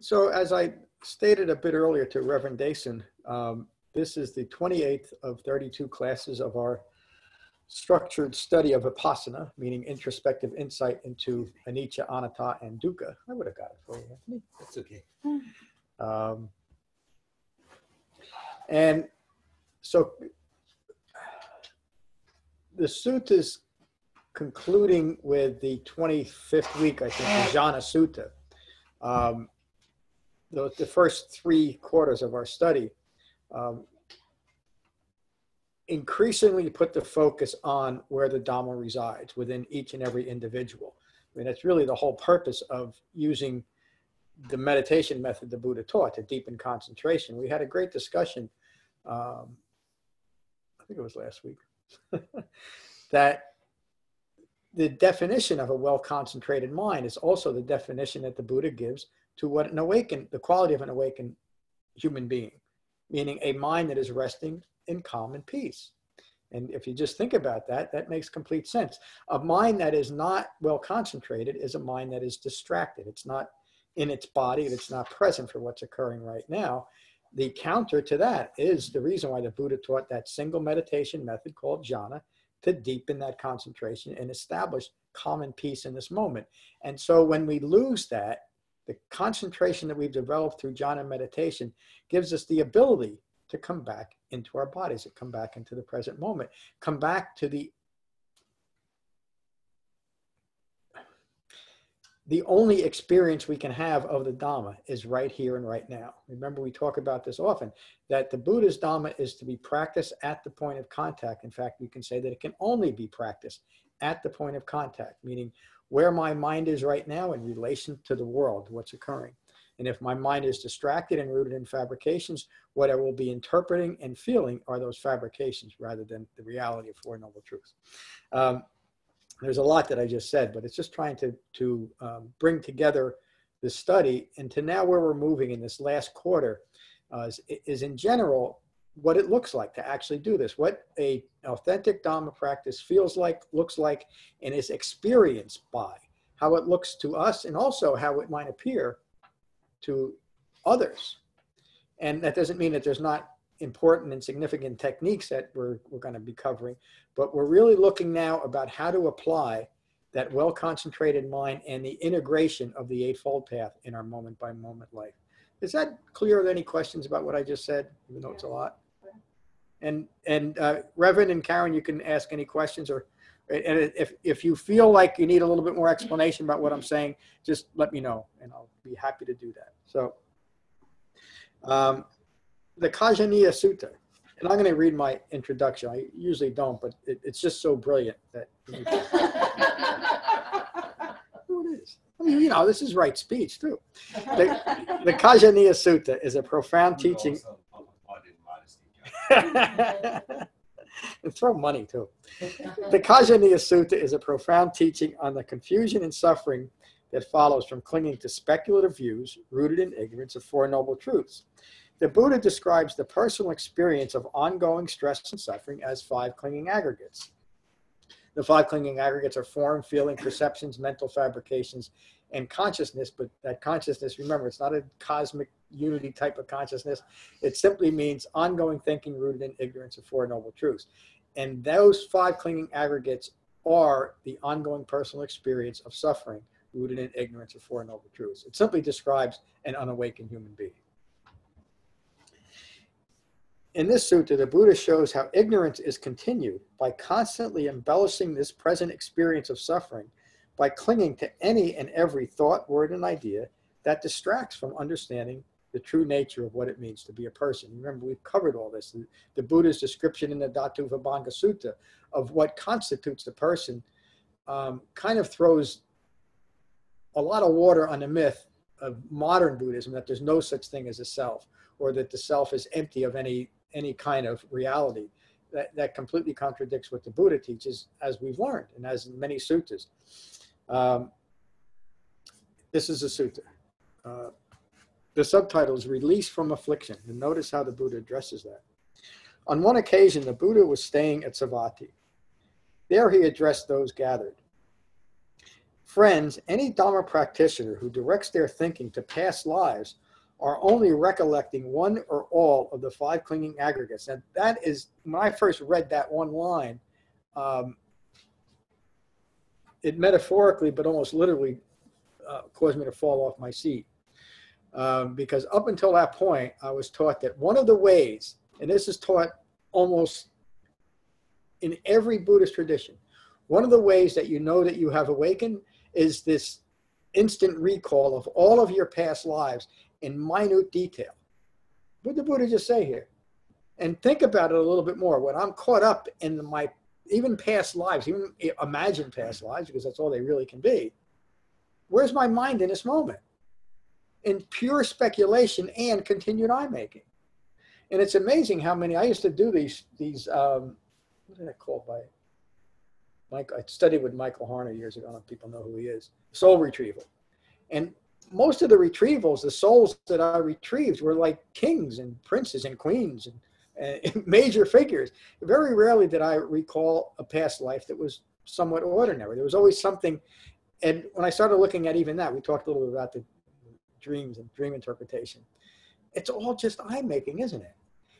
So as I stated a bit earlier to Reverend Dason, this is the 28th of 32 classes of our structured study of Vipassana, meaning introspective insight into Anicca, Anatta, and Dukkha. I would have got it for you, Anthony. That's okay. And so the sutta is concluding with the 25th week, I think, the Jhana Sutta. The first 3 quarters of our study increasingly put the focus on where the Dhamma resides within each and every individual. I mean, that's really the whole purpose of using the meditation method the Buddha taught to deepen concentration. We had a great discussion, I think it was last week, that the definition of a well-concentrated mind is also the definition that the Buddha gives to what the quality of an awakened human being, meaning a mind that is resting in calm and peace. And if you just think about that, that makes complete sense. A mind that is not well concentrated is a mind that is distracted. It's not in its body, it's not present for what's occurring right now. The counter to that is the reason why the Buddha taught that single meditation method called jhana, to deepen that concentration and establish calm and peace in this moment. And so when we lose that, the concentration that we've developed through jhana meditation gives us the ability to come back into our bodies, to come back into the present moment, come back to the only experience we can have of the Dhamma is right here and right now. Remember, we talk about this often, that the Buddha's Dhamma is to be practiced at the point of contact. In fact, we can say that it can only be practiced at the point of contact, meaning where my mind is right now in relation to the world, what's occurring. And if my mind is distracted and rooted in fabrications, what I will be interpreting and feeling are those fabrications rather than the reality of Four Noble Truths. There's a lot that I just said, but it's just trying to bring together the study into now where we're moving in this last quarter is in general what it looks like to actually do this, what an authentic Dhamma practice feels like, looks like, and is experienced by, how it looks to us, and also how it might appear to others. And that doesn't mean that there's not important and significant techniques that we're going to be covering, but we're really looking now about how to apply that well-concentrated mind and the integration of the Eightfold Path in our moment-by-moment life. Is that clear? Are there any questions about what I just said, even though it's a lot? And Reverend and Karen, you can ask any questions, or and if you feel like you need a little bit more explanation about what I'm saying, just let me know, and I'll be happy to do that. So, the Khajjaniya Sutta, and I'm going to read my introduction. I usually don't, but it's just so brilliant that. Oh, it is. I mean, you know, this is right speech too. The Khajjaniya Sutta is a profound teaching. And throw money too. The Khajjaniya Sutta is a profound teaching on the confusion and suffering that follows from clinging to speculative views rooted in ignorance of Four Noble Truths. The Buddha describes the personal experience of ongoing stress and suffering as 5 clinging aggregates. The 5 clinging aggregates are form, feeling, perceptions, mental fabrications, and consciousness. But that consciousness, remember, it's not a cosmic unity type of consciousness. It simply means ongoing thinking rooted in ignorance of Four Noble Truths. And those 5 clinging aggregates are the ongoing personal experience of suffering rooted in ignorance of Four Noble Truths. It simply describes an unawakened human being. In this sutta, the Buddha shows how ignorance is continued by constantly embellishing this present experience of suffering by clinging to any and every thought, word, and idea that distracts from understanding the true nature of what it means to be a person. Remember, we've covered all this. The Buddha's description in the Dhatu-Vibhanga Sutta of what constitutes the person kind of throws a lot of water on the myth of modern Buddhism that there's no such thing as a self, or that the self is empty of any kind of reality. That completely contradicts what the Buddha teaches, as we've learned, and as in many suttas. This is a sutta. The subtitle is Release from Affliction, and notice how the Buddha addresses that. On one occasion, the Buddha was staying at Savatthi. There he addressed those gathered. Friends, any Dhamma practitioner who directs their thinking to past lives are only recollecting one or all of the 5 clinging aggregates. And that is, when I first read that one line, it metaphorically, but almost literally, caused me to fall off my seat. Because up until that point, I was taught that one of the ways, and this is taught almost in every Buddhist tradition, one of the ways that you know that you have awakened is this instant recall of all of your past lives in minute detail. What did the Buddha just say here? And think about it a little bit more. When I'm caught up in my even past lives, even imagined past lives, because that's all they really can be, where's my mind in this moment? In pure speculation and continued eye-making. And it's amazing how many, I used to do these what did I call by Mike? I studied with Michael Harner years ago. I don't know if people know who he is. Soul retrieval. And most of the retrievals, the souls that I retrieved were like kings and princes and queens and major figures. Very rarely did I recall a past life that was somewhat ordinary. There was always something. And when I started looking at even that, we talked a little bit about the dreams and dream interpretation. It's all just eye-making, isn't it?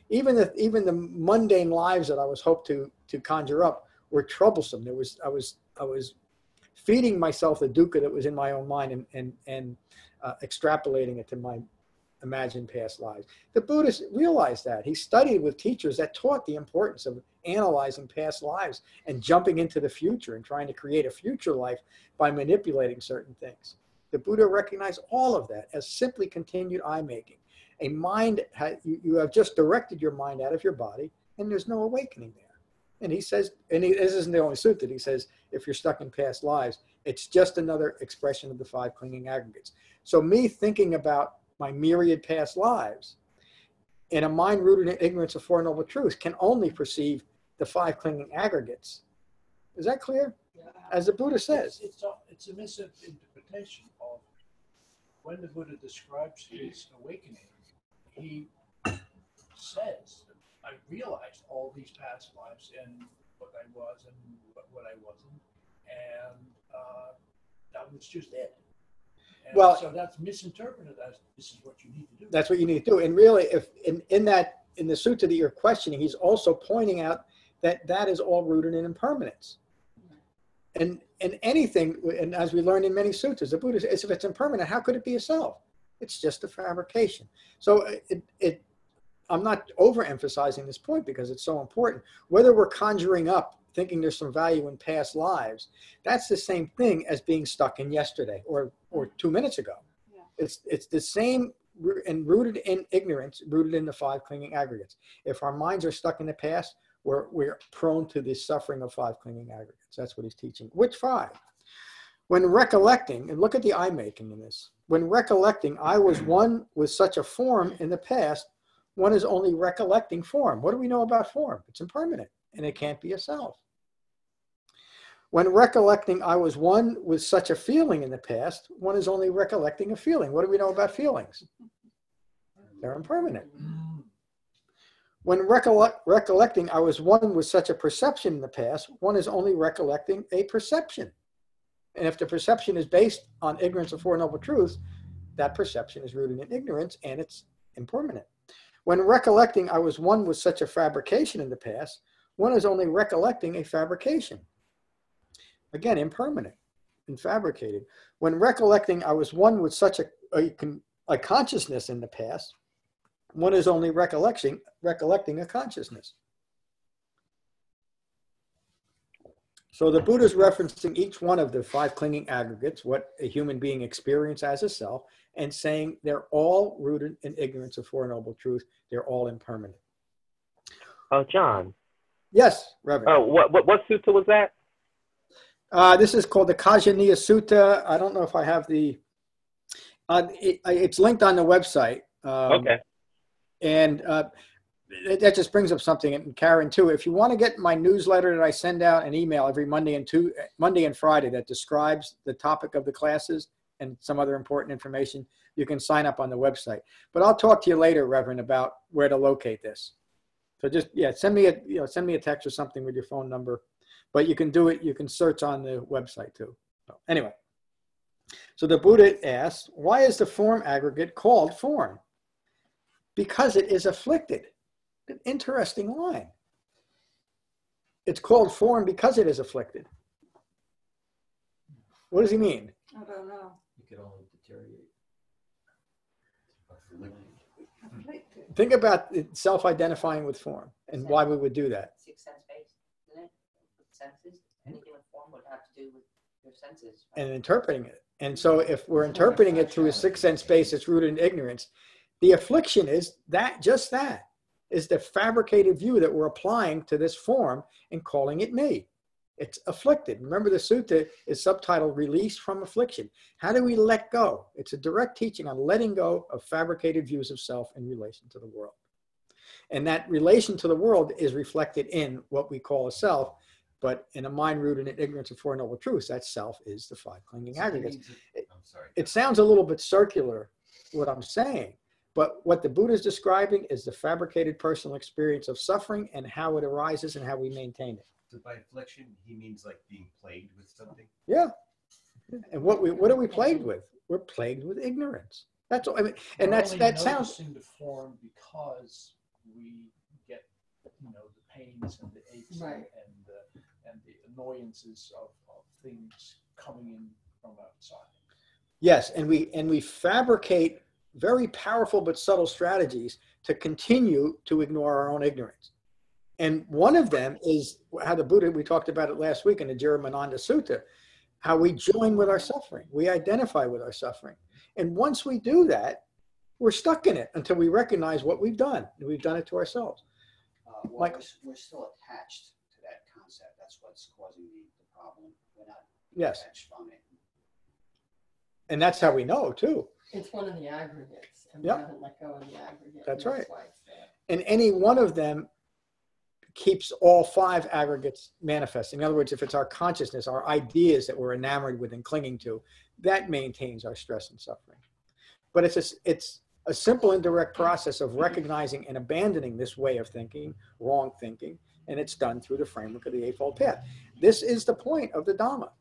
Even the mundane lives that I was hoped to conjure up were troublesome. I was feeding myself the dukkha that was in my own mind and extrapolating it to my imagined past lives. The Buddhist realized that. He studied with teachers that taught the importance of analyzing past lives and jumping into the future and trying to create a future life by manipulating certain things. The Buddha recognized all of that as simply continued eye-making. A mind, you have just directed your mind out of your body, and there's no awakening there. And he says, this isn't the only sutta, he says, if you're stuck in past lives, it's just another expression of the 5 clinging aggregates. So me thinking about my myriad past lives in a mind rooted in ignorance of Four Noble Truths can only perceive the 5 clinging aggregates. Is that clear? Yeah. As the Buddha says. It's a misinterpretation of when the Buddha describes his awakening. He says, I realized all these past lives and what I was and what I wasn't, and that was just it. And well, so that's misinterpreted as this is what you need to do. That's what you need to do. And really, if in the sutta that you're questioning, he's also pointing out that that is all rooted in impermanence. And anything, and as we learned in many suttas, the Buddha says, if it's impermanent, how could it be a self? It's just a fabrication. So I'm not overemphasizing this point because it's so important. Whether we're conjuring up, thinking there's some value in past lives, that's the same thing as being stuck in yesterday or 2 minutes ago. Yeah. It's the same and rooted in ignorance, rooted in the 5 clinging aggregates. If our minds are stuck in the past, we're prone to the suffering of 5 clinging aggregates. That's what he's teaching. Which 5? When recollecting, and look at the eye-making in this. When recollecting, I was one with such a form in the past, one is only recollecting form. What do we know about form? It's impermanent, and it can't be a self. When recollecting, I was one with such a feeling in the past, one is only recollecting a feeling. What do we know about feelings? They're impermanent. When recollecting, I was one with such a perception in the past, one is only recollecting a perception. And if the perception is based on ignorance of Four Noble Truths, that perception is rooted in ignorance and it's impermanent. When recollecting, I was one with such a fabrication in the past, one is only recollecting a fabrication. Again, impermanent and fabricated. When recollecting, I was one with such a consciousness in the past, one is only recollecting a consciousness. So the Buddha is referencing each one of the 5 clinging aggregates, what a human being experiences as a self, and saying they're all rooted in ignorance of Four Noble Truths. They're all impermanent. Oh, John. Yes, Reverend. Oh, what sutta was that? This is called the Khajjaniya Sutta. I don't know if I have the... it's linked on the website. Okay. And that just brings up something, and Karen too. If you want to get my newsletter that I send out an email every Monday and Friday that describes the topic of the classes and some other important information, you can sign up on the website. But I'll talk to you later, Reverend, about where to locate this. So just send me a text or something with your phone number. But you can do it. You can search on the website too. So anyway, So the Buddha asked, why is the form aggregate called form? Because it is afflicted. An interesting line. It's called form because it is afflicted. What does he mean? I don't know. It could only deteriorate. Afflicted. Think about self-identifying with form and why we would do that. Six sense based, isn't it? With senses, anything with form would have to do with your senses. Right? And interpreting it. And so if we're interpreting it through a sixth sense base that's rooted in ignorance, the affliction is that, just that, is the fabricated view that we're applying to this form and calling it me. It's afflicted. Remember, the sutta is subtitled Release from Affliction. How do we let go? It's a direct teaching on letting go of fabricated views of self in relation to the world. And that relation to the world is reflected in what we call a self, but in a mind rooted in ignorance of Four Noble Truths, that self is the five clinging aggregates. I'm sorry. It sounds a little bit circular, what I'm saying, but what the Buddha is describing is the fabricated personal experience of suffering and how it arises and how we maintain it. So by affliction, he means like being plagued with something? Yeah. And what are we plagued with? We're plagued with ignorance. That's all. I mean, and We're that only sounds. noticing the form because we get, the pains and the aches Right. and the annoyances of things coming in from outside. Yes, and we fabricate very powerful but subtle strategies to continue to ignore our own ignorance. And one of them is how the Buddha, we talked about it last week in the Jiramananda Sutta, how we join with our suffering. We identify with our suffering. And once we do that, we're stuck in it until we recognize what we've done. We've done it to ourselves. Well, Like- we're still attached to that concept. That's what's causing the problem. We're not Yes. attached from it. And that's how we know too. It's one of the aggregates, and we Yep. haven't let go of the aggregate. That's and right. why it's there. And any one of them keeps all five aggregates manifesting. In other words, if it's our consciousness, our ideas that we're enamored with and clinging to, that maintains our stress and suffering. But it's a simple and direct process of recognizing and abandoning this way of thinking, wrong thinking, and it's done through the framework of the Eightfold Path. This is the point of the Dhamma,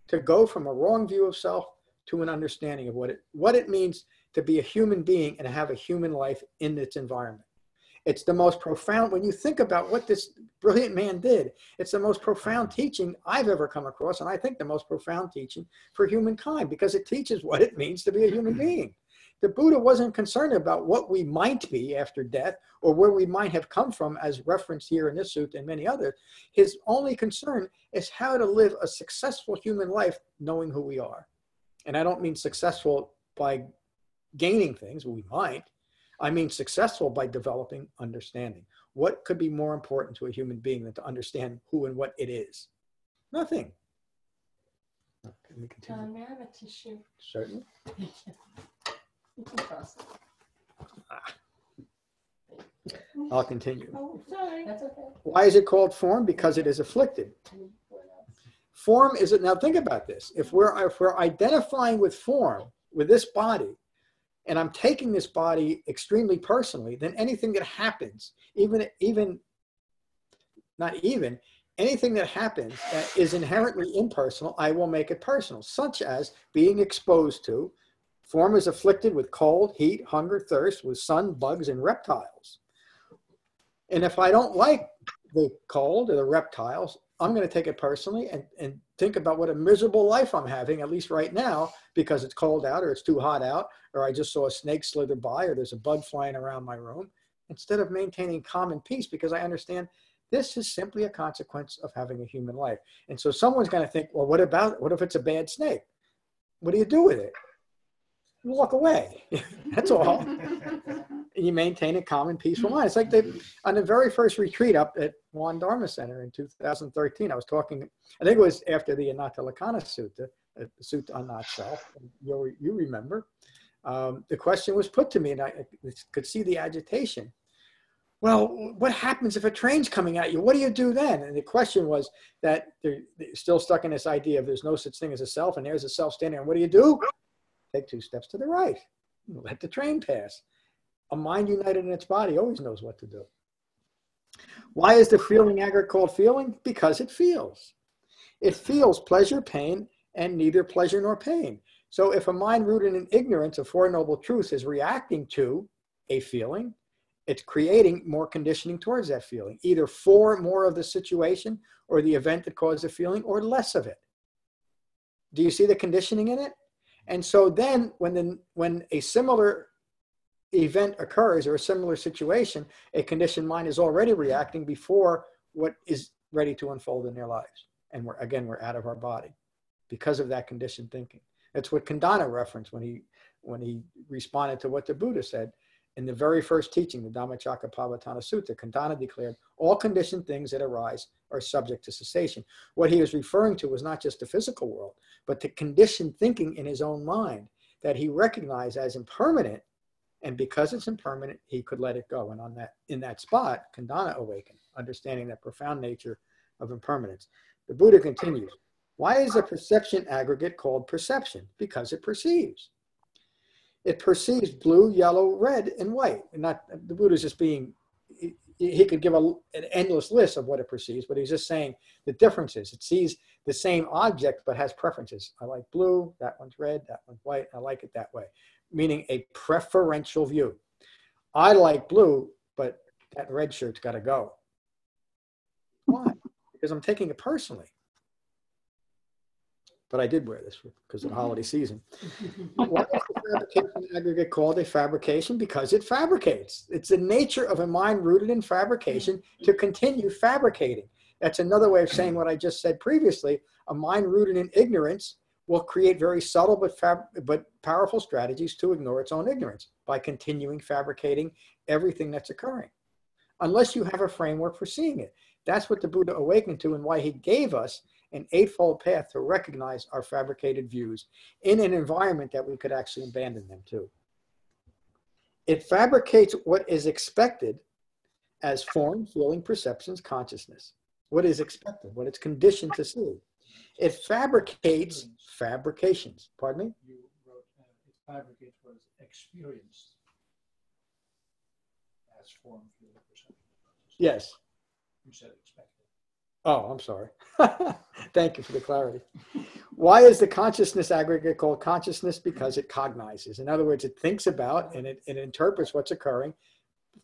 to go from a wrong view of self to an understanding of what it means to be a human being and have a human life in its environment. It's the most profound, when you think about what this brilliant man did, it's the most profound teaching I've ever come across, and I think the most profound teaching for humankind, because it teaches what it means to be a human being. The Buddha wasn't concerned about what we might be after death or where we might have come from, as referenced here in this sutta and many others. His only concern is how to live a successful human life knowing who we are. And I don't mean successful by gaining things, we might. I mean successful by developing understanding. What could be more important to a human being than to understand who and what it is? Nothing. Can we continue? John, may I have a tissue? Certainly. You can cross it. I'll continue. Oh, sorry. That's okay. Why is it called form? Because it is afflicted. Form is it. Now think about this. If we're identifying with form, with this body, and I'm taking this body extremely personally, then anything that happens, anything that happens that is inherently impersonal, I will make it personal, such as being exposed to. Form is afflicted with cold, heat, hunger, thirst, with sun, bugs, and reptiles. And if I don't like the cold or the reptiles, I'm going to take it personally and think about what a miserable life I'm having, at least right now, because it's cold out or it's too hot out, or I just saw a snake slither by, or there's a bug flying around my room, instead of maintaining calm and peace, because I understand this is simply a consequence of having a human life. And so someone's going to think, well, what if it's a bad snake? What do you do with it? You walk away. That's all. And you maintain a calm and peaceful mind. It's like on the very first retreat up at Juan Dharma Center in 2013, I was talking, I think it was after the Anatta Sutta, the Sutta on not self. You remember. The question was put to me, and I could see the agitation. Well, what happens if a train's coming at you? What do you do then? And the question was that they're still stuck in this idea of there's no such thing as a self, and there's a self standing. And what do? Take 2 steps to the right. Let the train pass. A mind united in its body always knows what to do. Why is the feeling aggregate called feeling? Because it feels. It feels pleasure, pain, and neither pleasure nor pain. So if a mind rooted in ignorance of Four Noble Truths is reacting to a feeling, it's creating more conditioning towards that feeling, either for more of the situation or the event that caused the feeling, or less of it. Do you see the conditioning in it? And so then when a similar event occurs or a similar situation, a conditioned mind is already reacting before what is ready to unfold in their lives. And we're out of our body because of that conditioned thinking. That's what Khandana referenced when he responded to what the Buddha said in the very first teaching, the Dhammacakkappavattana Sutta. Khandana declared, all conditioned things that arise are subject to cessation. What he was referring to was not just the physical world, but the conditioned thinking in his own mind that he recognized as impermanent. And because it's impermanent, he could let it go. And in that spot, Khandana awakened, understanding that profound nature of impermanence. The Buddha continues, why is a perception aggregate called perception? Because it perceives. It perceives blue, yellow, red, and white. And not the Buddha's just being, he could give an endless list of what it perceives, but he's just saying the differences. It sees the same object, but has preferences. I like blue, that one's red, that one's white, I like it that way. Meaning a preferential view. I like blue, but that red shirt's got to go. Why? Because I'm taking it personally. But I did wear this because of the holiday season. Why is the fabrication aggregate called a fabrication? Because it fabricates. It's the nature of a mind rooted in fabrication to continue fabricating. That's another way of saying what I just said previously. A mind rooted in ignorance will create very subtle but powerful strategies to ignore its own ignorance by continuing fabricating everything that's occurring, unless you have a framework for seeing it. That's what the Buddha awakened to and why he gave us an eightfold path to recognize our fabricated views in an environment that we could actually abandon them to. It fabricates what is expected as form, feeling, perceptions, consciousness. What is expected, what it's conditioned to see. It fabricates fabrications. Pardon me? You wrote, it fabricates what is experienced as form, feeling, perception. Yes. You said expected. Oh, I'm sorry. Thank you for the clarity. Why is the consciousness aggregate called consciousness? Because it cognizes. In other words, it thinks about and it interprets what's occurring,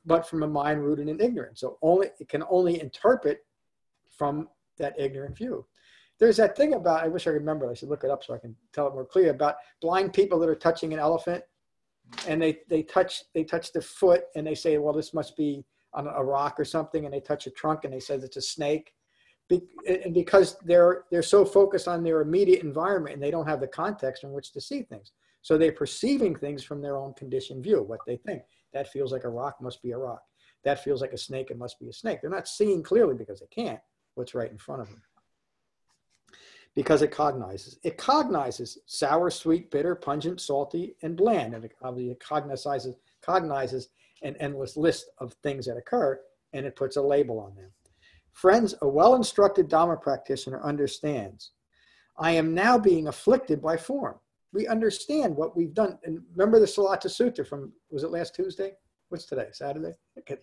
but from a mind rooted in ignorance. So it can only interpret from that ignorant view. There's that thing about, I wish I remembered, I should look it up so I can tell it more clear, about blind people that are touching an elephant and they touch the foot and they say, well, this must be on a rock or something, and they touch a trunk and they say it's a snake. And because they're so focused on their immediate environment and they don't have the context in which to see things. So they're perceiving things from their own conditioned view, what they think. That feels like a rock, must be a rock. That feels like a snake, it must be a snake. They're not seeing clearly because they can't what's right in front of them. Because it cognizes. It cognizes sour, sweet, bitter, pungent, salty, and bland. And it obviously cognizes an endless list of things that occur, and it puts a label on them. Friends, a well-instructed Dhamma practitioner understands, I am now being afflicted by form. We understand what we've done. And remember the Salata Sutta from, was it last Tuesday? What's today, Saturday? Okay.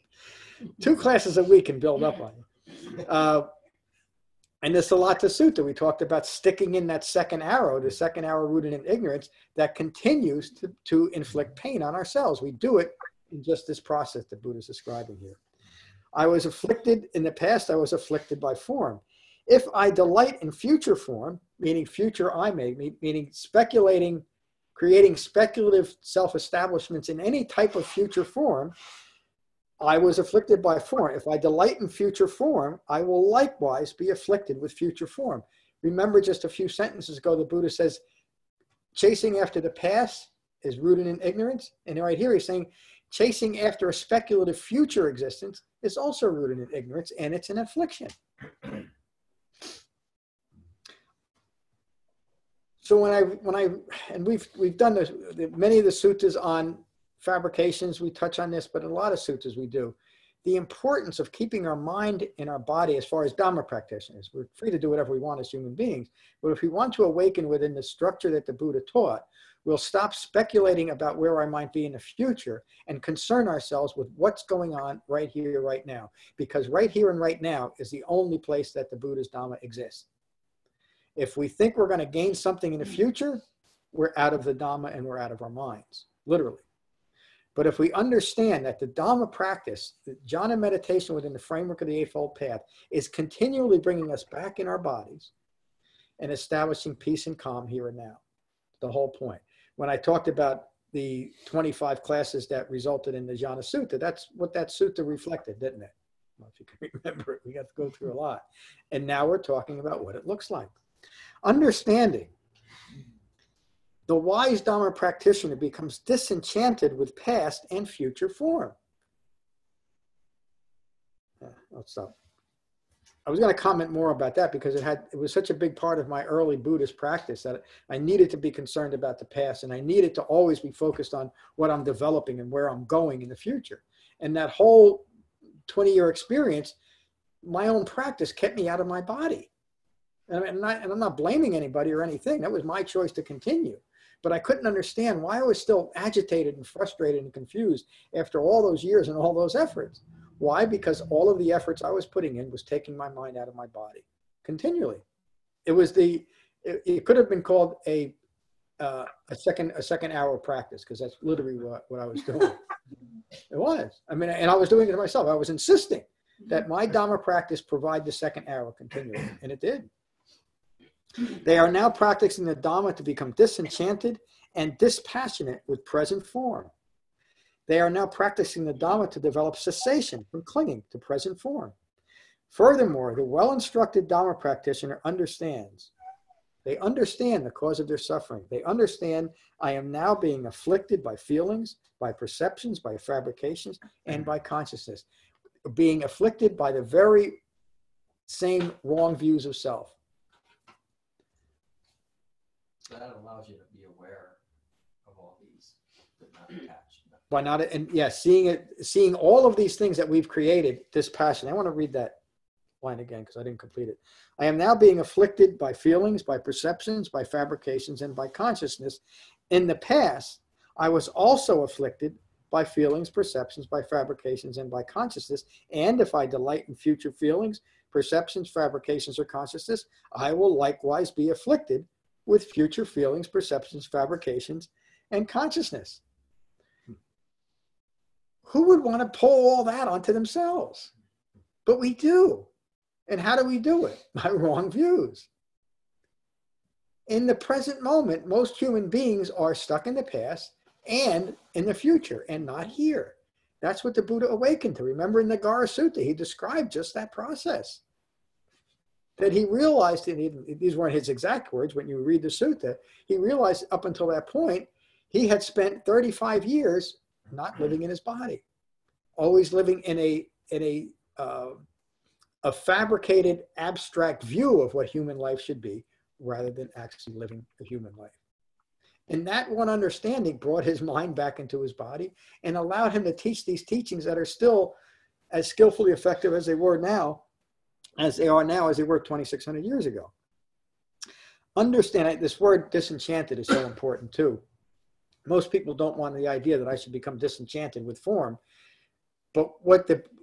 2 classes a week can build up on you. And the Salata Sutta, we talked about sticking in that second arrow, the second arrow rooted in ignorance, that continues to inflict pain on ourselves. We do it in just this process that Buddha is describing here. I was afflicted in the past, I was afflicted by form. If I delight in future form, meaning future I make, meaning speculating, creating speculative self-establishments in any type of future form, I was afflicted by form. If I delight in future form, I will likewise be afflicted with future form. Remember just a few sentences ago, the Buddha says, chasing after the past is rooted in ignorance. And right here he's saying, chasing after a speculative future existence is also rooted in ignorance, and it's an affliction. So and we've done this, many of the suttas on fabrications, we touch on this, but in a lot of suttas we do. The importance of keeping our mind in our body as far as Dhamma practitioners. We're free to do whatever we want as human beings, but if we want to awaken within the structure that the Buddha taught, we'll stop speculating about where I might be in the future and concern ourselves with what's going on right here, right now. Because right here and right now is the only place that the Buddha's Dhamma exists. If we think we're going to gain something in the future, we're out of the Dhamma and we're out of our minds, literally. But if we understand that the Dhamma practice, the jhana meditation within the framework of the Eightfold Path, is continually bringing us back in our bodies and establishing peace and calm here and now, the whole point. When I talked about the 25 classes that resulted in the Jhana Sutta, that's what that sutta reflected, didn't it? Well, if you can remember it, we got to go through a lot. And now we're talking about what it looks like. Understanding. The wise Dhamma practitioner becomes disenchanted with past and future form. I'll stop. I was going to comment more about that because it was such a big part of my early Buddhist practice that I needed to be concerned about the past, and I needed to always be focused on what I'm developing and where I'm going in the future. And that whole 20-year experience, my own practice kept me out of my body. And I'm not blaming anybody or anything. That was my choice to continue. But I couldn't understand why I was still agitated and frustrated and confused after all those years and all those efforts. Why? Because all of the efforts I was putting in was taking my mind out of my body continually. It could have been called a second hour practice, because that's literally what I was doing. It was. I mean, and I was doing it myself. I was insisting that my Dhamma practice provide the second hour continually, and it did. They are now practicing the Dhamma to become disenchanted and dispassionate with present form. They are now practicing the Dhamma to develop cessation from clinging to present form. Furthermore, the well-instructed Dhamma practitioner understands. They understand the cause of their suffering. They understand, I am now being afflicted by feelings, by perceptions, by fabrications, and by consciousness. Being afflicted by the very same wrong views of self. So that allows you to be aware of all these, but not attached. By not, and yeah, seeing all of these things that we've created, this passion. I want to read that line again because I didn't complete it. I am now being afflicted by feelings, by perceptions, by fabrications, and by consciousness. In the past, I was also afflicted by feelings, perceptions, by fabrications, and by consciousness. And if I delight in future feelings, perceptions, fabrications, or consciousness, I will likewise be afflicted with future feelings, perceptions, fabrications, and consciousness. Who would want to pull all that onto themselves? But we do. And how do we do it? By wrong views. In the present moment, most human beings are stuck in the past and in the future and not here. That's what the Buddha awakened to. Remember in the Gara Sutta, he described just that process. That he realized, and these weren't his exact words, when you read the sutta, he realized up until that point, he had spent 35 years not living in his body, always living in a fabricated, abstract view of what human life should be, rather than actually living a human life. And that one understanding brought his mind back into his body and allowed him to teach these teachings that are still as skillfully effective as they were now, as they were 2,600 years ago. Understand, this word disenchanted is so important too. Most people don't want the idea that I should become disenchanted with form. But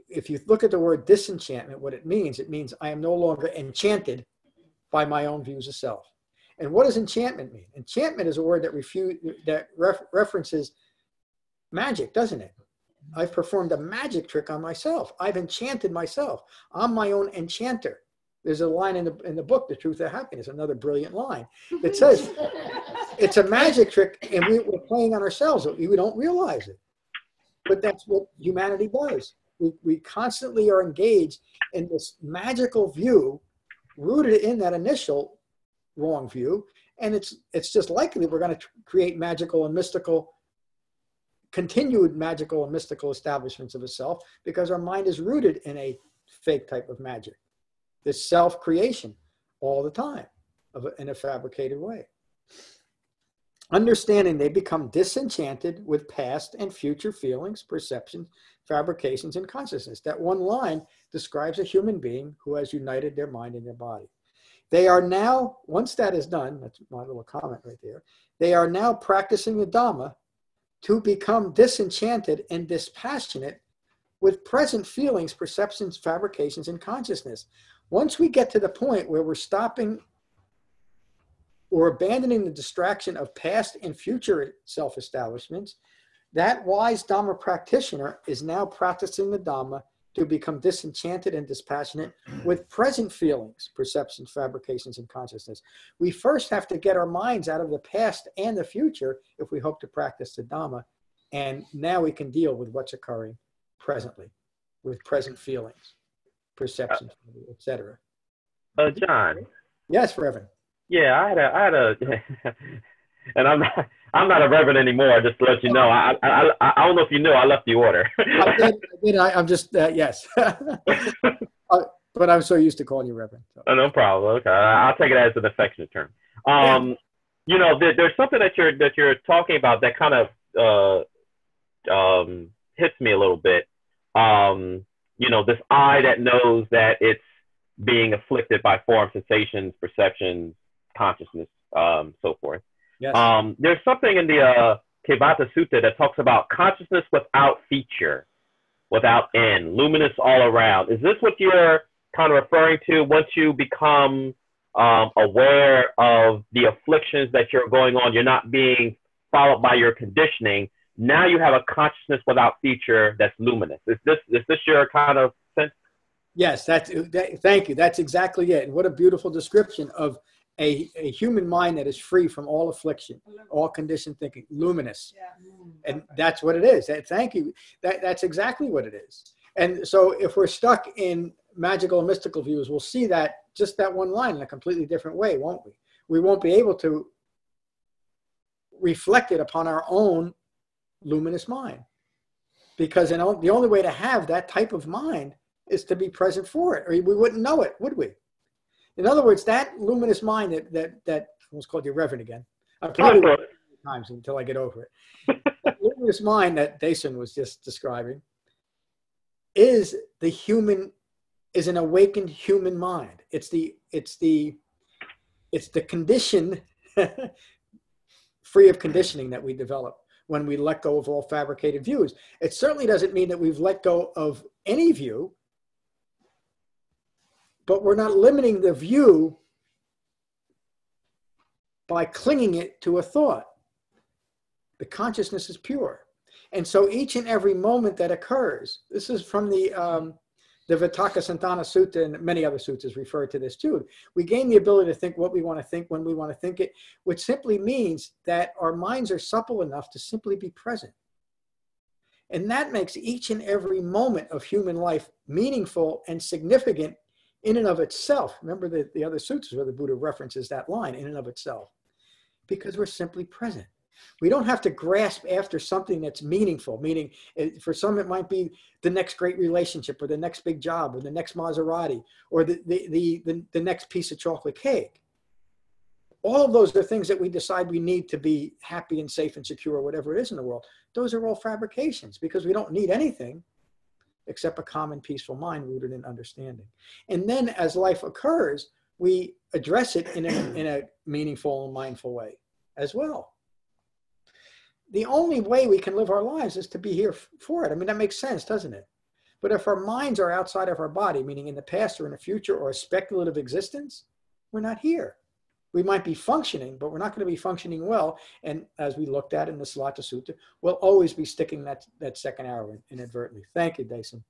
if you look at the word disenchantment, what it means I am no longer enchanted by my own views of self. And what does enchantment mean? Enchantment is a word that references magic, doesn't it? I've performed a magic trick on myself. I've enchanted myself. I'm my own enchanter. There's a line in the book, The Truth of Happiness, another brilliant line that says it's a magic trick and we're playing on ourselves. We don't realize it. But that's what humanity does. We constantly are engaged in this magical view rooted in that initial wrong view. And it's just likely we're going to create continued magical and mystical establishments of a self because our mind is rooted in a fake type of magic. This self-creation all the time in a fabricated way. Understanding they become disenchanted with past and future feelings, perceptions, fabrications, and consciousness. That one line describes a human being who has united their mind and their body. They are now, once that is done, that's my little comment right there, they are now practicing the Dhamma to become disenchanted and dispassionate with present feelings, perceptions, fabrications, and consciousness. Once we get to the point where we're stopping or abandoning the distraction of past and future self-establishments, that wise Dhamma practitioner is now practicing the Dhamma to become disenchanted and dispassionate with present feelings, perceptions, fabrications, and consciousness. We first have to get our minds out of the past and the future if we hope to practice the Dhamma. And now we can deal with what's occurring presently, with present feelings, perceptions, etc. John. Yes, Reverend. Yeah, I had a, and I'm not a reverend anymore. Just to let you know, I don't know if you knew, I left the order. I did. I'm just yes, but I'm so used to calling you Reverend. So. Oh, no problem. Okay, I'll take it as an affectionate term. You know, there's something that you're talking about that kind of hits me a little bit. You know, this I that knows that it's being afflicted by form, sensations, perceptions, consciousness, so forth. Yes. There's something in the Khajjaniya Sutta that talks about consciousness without feature, without end, luminous all around. Is this what you're kind of referring to once you become aware of the afflictions that you're going on? You're not being followed by your conditioning. Now you have a consciousness without feature that's luminous. Is this your kind of sense? Yes, thank you. That's exactly it. And what a beautiful description of a human mind that is free from all affliction, all conditioned thinking, luminous. And that's what it is. Thank you. That's exactly what it is. And so if we're stuck in magical and mystical views, we'll see that just that one line in a completely different way, won't we? We won't be able to reflect it upon our own luminous mind. Because the only way to have that type of mind is to be present for it, or we wouldn't know it, would we? In other words, that luminous mind that I almost called you Reverend again. I probably will times until I get over it. That luminous mind that Dason was just describing is an awakened human mind. It's the condition free of conditioning that we develop when we let go of all fabricated views. It certainly doesn't mean that we've let go of any view, but we're not limiting the view by clinging it to a thought. The consciousness is pure. And so each and every moment that occurs, this is from the Vipassana Sutta, and many other suttas refer to this too. We gain the ability to think what we want to think when we want to think it, which simply means that our minds are supple enough to simply be present. And that makes each and every moment of human life meaningful and significant in and of itself. Remember the other sutras where the Buddha references that line, in and of itself, because we're simply present. We don't have to grasp after something that's meaningful, meaning for some it might be the next great relationship or the next big job or the next Maserati or the next piece of chocolate cake. All of those are things that we decide we need to be happy and safe and secure, whatever it is in the world. Those are all fabrications because we don't need anything except a calm, peaceful mind rooted in understanding. And then as life occurs, we address it in a meaningful and mindful way as well. The only way we can live our lives is to be here for it. I mean, that makes sense, doesn't it? But if our minds are outside of our body, meaning in the past or in the future or a speculative existence, we're not here. We might be functioning, but we're not going to be functioning well. And as we looked at in the Salata Sutta, we'll always be sticking that second arrow inadvertently. Thank you, Dason.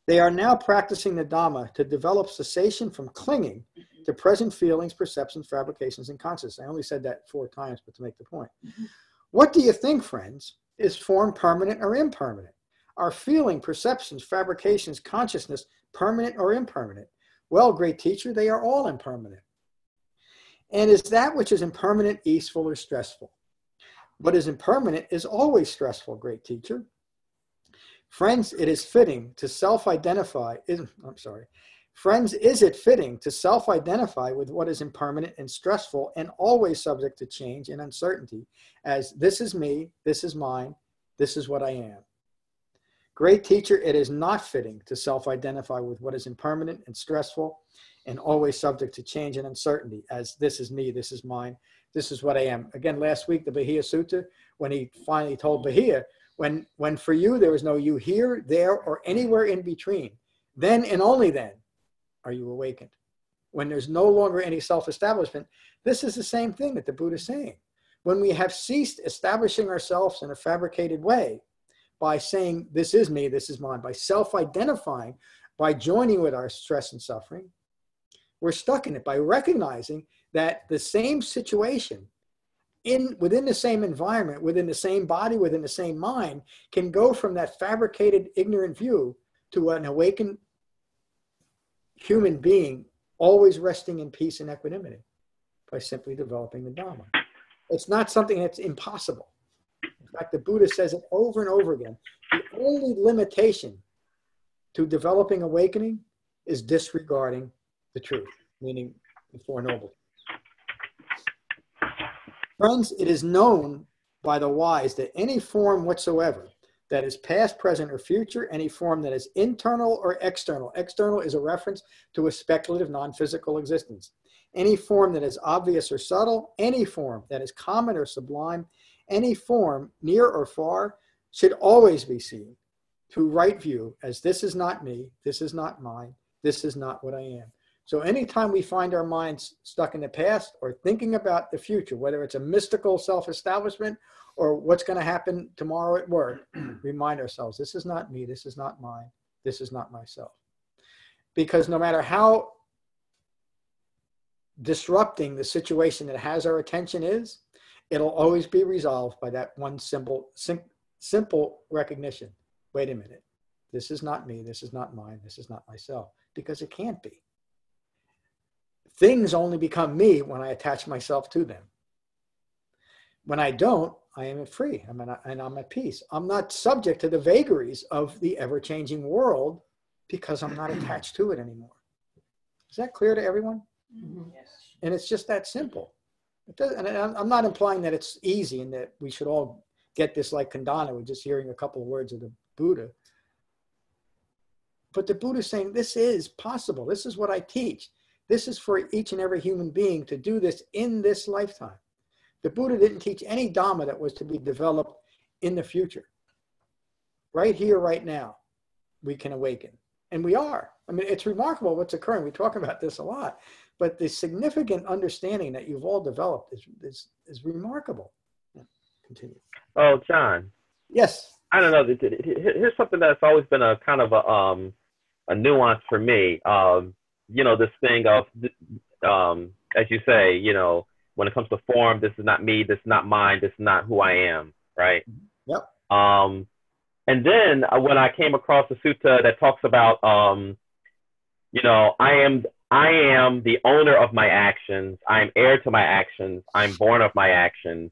They are now practicing the Dhamma to develop cessation from clinging to present feelings, perceptions, fabrications, and consciousness. I only said that 4 times, but to make the point. What do you think, friends? Is form permanent or impermanent? Are feeling, perceptions, fabrications, consciousness permanent or impermanent? Well, great teacher, they are all impermanent. And is that which is impermanent easeful or stressful? What is impermanent is always stressful, great teacher. Friends, it is fitting to self-identify, Friends, is it fitting to self-identify with what is impermanent and stressful and always subject to change and uncertainty as this is me, this is mine, this is what I am? Great teacher, it is not fitting to self-identify with what is impermanent and stressful and always subject to change and uncertainty as this is me, this is mine, this is what I am. Again, last week, the Bahia Sutta, when he finally told Bahia, when for you there is no you here, there, or anywhere in between, then and only then are you awakened. when there's no longer any self-establishment, this is the same thing that the Buddha is saying. When we have ceased establishing ourselves in a fabricated way by saying, this is me, this is mine, by self-identifying, by joining with our stress and suffering, we're stuck in it by recognizing that the same situation within the same environment, within the same body, within the same mind, can go from that fabricated, ignorant view to an awakened human being, always resting in peace and equanimity by simply developing the Dhamma. It's not something that's impossible. In fact, the Buddha says it over and over again. The only limitation to developing awakening is disregarding the truth, meaning the Four Noble Truths. Friends, it is known by the wise that any form whatsoever that is past, present, or future, any form that is internal or external. External is a reference to a speculative, non-physical existence. Any form that is obvious or subtle, any form that is common or sublime, any form near or far, should always be seen to right view as this is not me, this is not mine, this is not what I am. So anytime we find our minds stuck in the past or thinking about the future, whether it's a mystical self-establishment or what's going to happen tomorrow at work, remind ourselves, this is not me, this is not mine, this is not myself. Because no matter how disrupting the situation that has our attention is, it'll always be resolved by that one simple recognition. Wait a minute, this is not me, this is not mine, this is not myself, because it can't be. Things only become me when I attach myself to them. When I don't, I am free and I'm at peace. I'm not subject to the vagaries of the ever-changing world because I'm not attached to it anymore. Is that clear to everyone? Mhm. Yes. And it's just that simple. And I'm not implying that it's easy and that we should all get this like Kandana with just hearing a couple of words of the Buddha. But the Buddha is saying this is possible. This is what I teach. This is for each and every human being to do this in this lifetime. The Buddha didn't teach any Dhamma that was to be developed in the future. Right here, right now, we can awaken. And we are. I mean, it's remarkable what's occurring. We talk about this a lot. But the significant understanding that you've all developed is remarkable. Yeah, continue. Oh, John. Yes. I don't know. Here's something that's always been a kind of a nuance for me. You know, this thing of, as you say, you know, when it comes to form, this is not me, this is not mine, this is not who I am, right? Yep. And then when I came across the sutta that talks about, you know, I am the owner of my actions, I am heir to my actions, I'm born of my actions,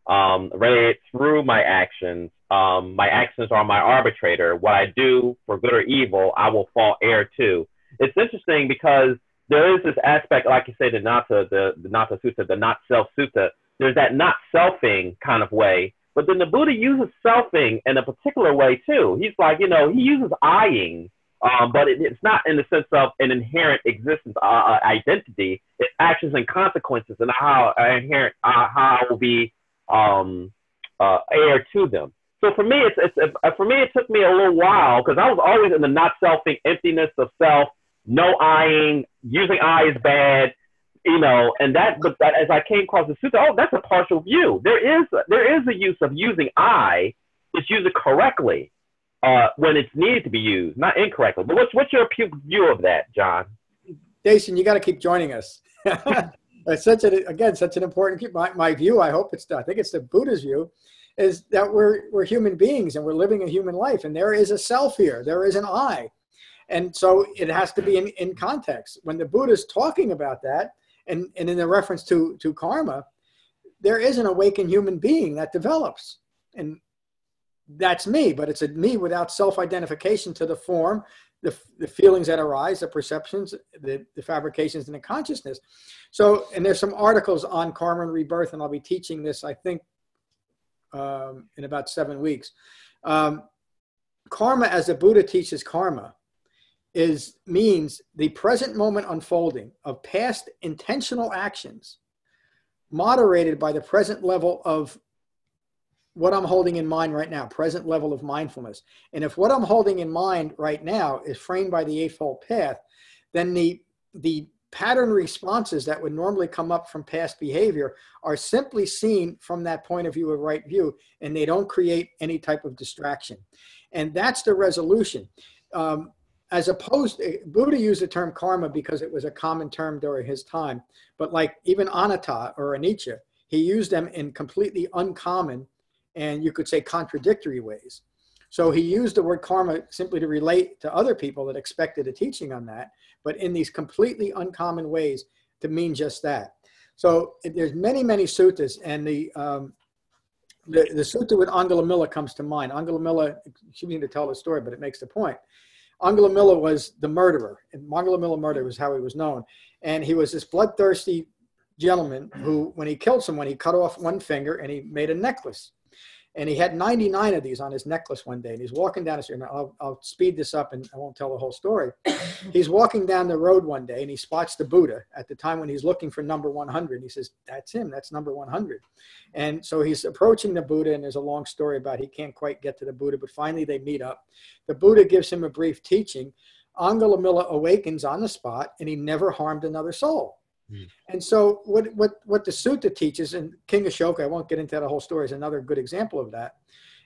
radiate through my actions are my arbitrator. What I do for good or evil, I will fall heir to. It's interesting because there is this aspect, like you say, the Anatta Sutta, the not self sutta. There's that not selfing kind of way, but then the Buddha uses selfing in a particular way too. He's like, you know, he uses eyeing, but it's not in the sense of an inherent existence, identity. It's actions and consequences, and how I will be heir to them. So for me, it took me a little while because I was always in the not selfing, emptiness of self. No eyeing, using I is bad, you know, but as I came across the sutta, oh, that's a partial view. There is a use of using I, just use it correctly when it's needed to be used, not incorrectly. But what's your view of that, John? Jason, you got to keep joining us. It's such an important, my view, I think it's the Buddha's view, is that we're human beings and we're living a human life, and there is a self here, there is an I. And so it has to be in context. When the Buddha is talking about that, and in the reference to karma, there is an awakened human being that develops. And that's me, but it's a me without self-identification to the form, the feelings that arise, the perceptions, the fabrications, and the consciousness. So, and there's some articles on karma and rebirth, and I'll be teaching this, I think, in about 7 weeks. Karma, as the Buddha teaches karma, means the present moment unfolding of past intentional actions moderated by the present level of what I'm holding in mind right now, present level of mindfulness. And if what I'm holding in mind right now is framed by the Eightfold Path, then the pattern responses that would normally come up from past behavior are simply seen from that point of view of right view, and they don't create any type of distraction. And that's the resolution. As opposed, Buddha used the term karma because it was a common term during his time. But like even Anatta or Anicca, he used them in completely uncommon and you could say contradictory ways. So he used the word karma simply to relate to other people that expected a teaching on that, but in these completely uncommon ways to mean just that. So there's many, many suttas, and the sutta with Angulimala comes to mind. Angulimala, she didn't tell the story, but it makes the point. Angulimala was the murderer, and Angulimala murder was how he was known. And he was this bloodthirsty gentleman who, when he killed someone, he cut off one finger and he made a necklace. And he had 99 of these on his necklace one day. And he's walking down the street. I'll speed this up and I won't tell the whole story. He's walking down the road one day and he spots the Buddha at the time when he's looking for number 100. He says, that's him. That's number 100. And so he's approaching the Buddha, and there's a long story about he can't quite get to the Buddha, but finally they meet up. The Buddha gives him a brief teaching. Angulimala awakens on the spot, and he never harmed another soul. And so what the sutta teaches, and King Ashoka, I won't get into the whole story, is another good example of that,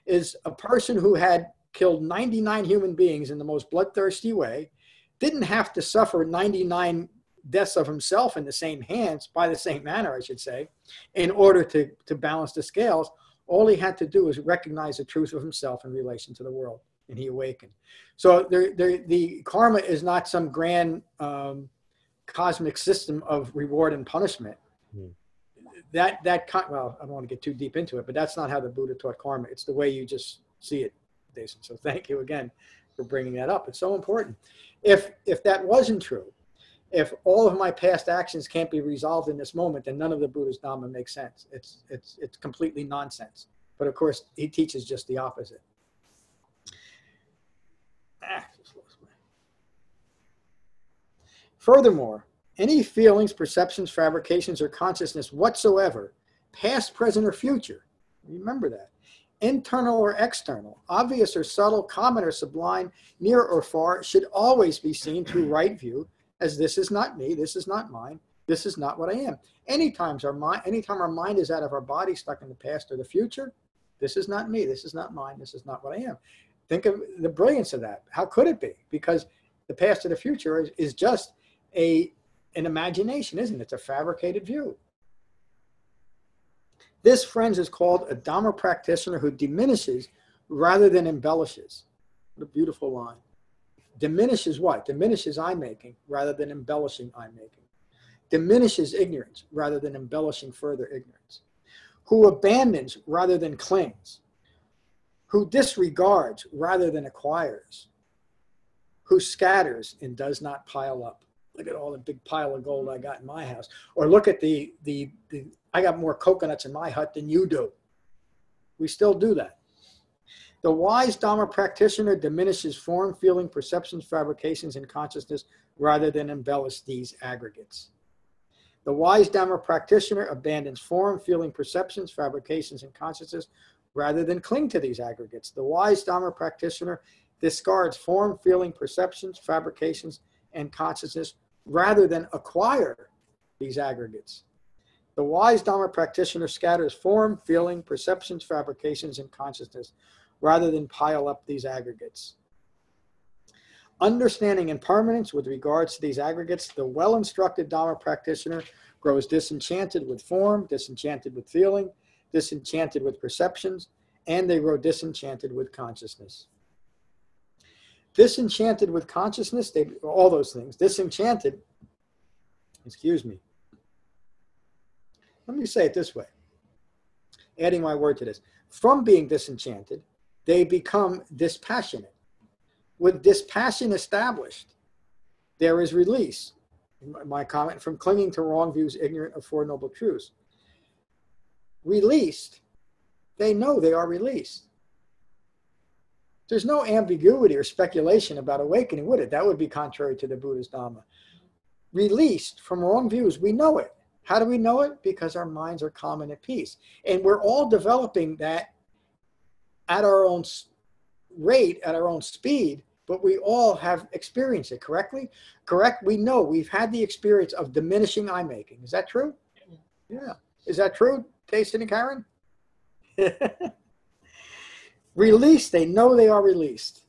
is a person who had killed 99 human beings in the most bloodthirsty way, didn't have to suffer 99 deaths of himself in the same hands, by the same manner, I should say, in order to balance the scales. All he had to do was recognize the truth of himself in relation to the world, and he awakened. So the karma is not some grand cosmic system of reward and punishment. Well, I don't want to get too deep into it, but that's not how the Buddha taught karma. It's the way you just see it, Jason. So thank you again for bringing that up. It's so important. If that wasn't true, if all of my past actions can't be resolved in this moment, then none of the Buddha's Dhamma makes sense. It's completely nonsense. But of course, he teaches just the opposite. Furthermore, any feelings, perceptions, fabrications, or consciousness whatsoever, past, present, or future, remember that, internal or external, obvious or subtle, common or sublime, near or far, should always be seen through right view as this is not me, this is not mine, this is not what I am. Anytime our mind is out of our body, stuck in the past or the future, this is not me, this is not mine, this is not what I am. Think of the brilliance of that. How could it be? Because the past or the future is just an imagination, isn't it? It's a fabricated view. This, friends, is called a Dhamma practitioner who diminishes rather than embellishes. What a beautiful line. Diminishes what? Diminishes I-making rather than embellishing I-making. Diminishes ignorance rather than embellishing further ignorance. Who abandons rather than clings. Who disregards rather than acquires. Who scatters and does not pile up. Look at all the big pile of gold I got in my house. Or look at I got more coconuts in my hut than you do. We still do that. The wise Dhamma practitioner diminishes form, feeling, perceptions, fabrications, and consciousness rather than embellish these aggregates. The wise Dhamma practitioner abandons form, feeling, perceptions, fabrications, and consciousness rather than cling to these aggregates. The wise Dhamma practitioner discards form, feeling, perceptions, fabrications, and consciousness rather than acquire these aggregates. The wise Dhamma practitioner scatters form, feeling, perceptions, fabrications, and consciousness rather than pile up these aggregates. Understanding impermanence with regards to these aggregates, the well-instructed Dhamma practitioner grows disenchanted with form, disenchanted with feeling, disenchanted with perceptions, and they grow disenchanted with consciousness. Disenchanted with consciousness, all those things. Disenchanted, excuse me. Let me say it this way, adding my word to this. From being disenchanted, they become dispassionate. With dispassion established, there is release. My comment, from clinging to wrong views, ignorant of Four Noble Truths. Released, they know they are released. There's no ambiguity or speculation about awakening, would it? That would be contrary to the Buddha's Dhamma. Released from wrong views, we know it. How do we know it? Because our minds are calm and at peace. And we're all developing that at our own rate, at our own speed, but we all have experienced it, correctly? Correct? We know we've had the experience of diminishing eye making. Is that true? Yeah. Is that true, Jason and Karen? Released, they know they are released.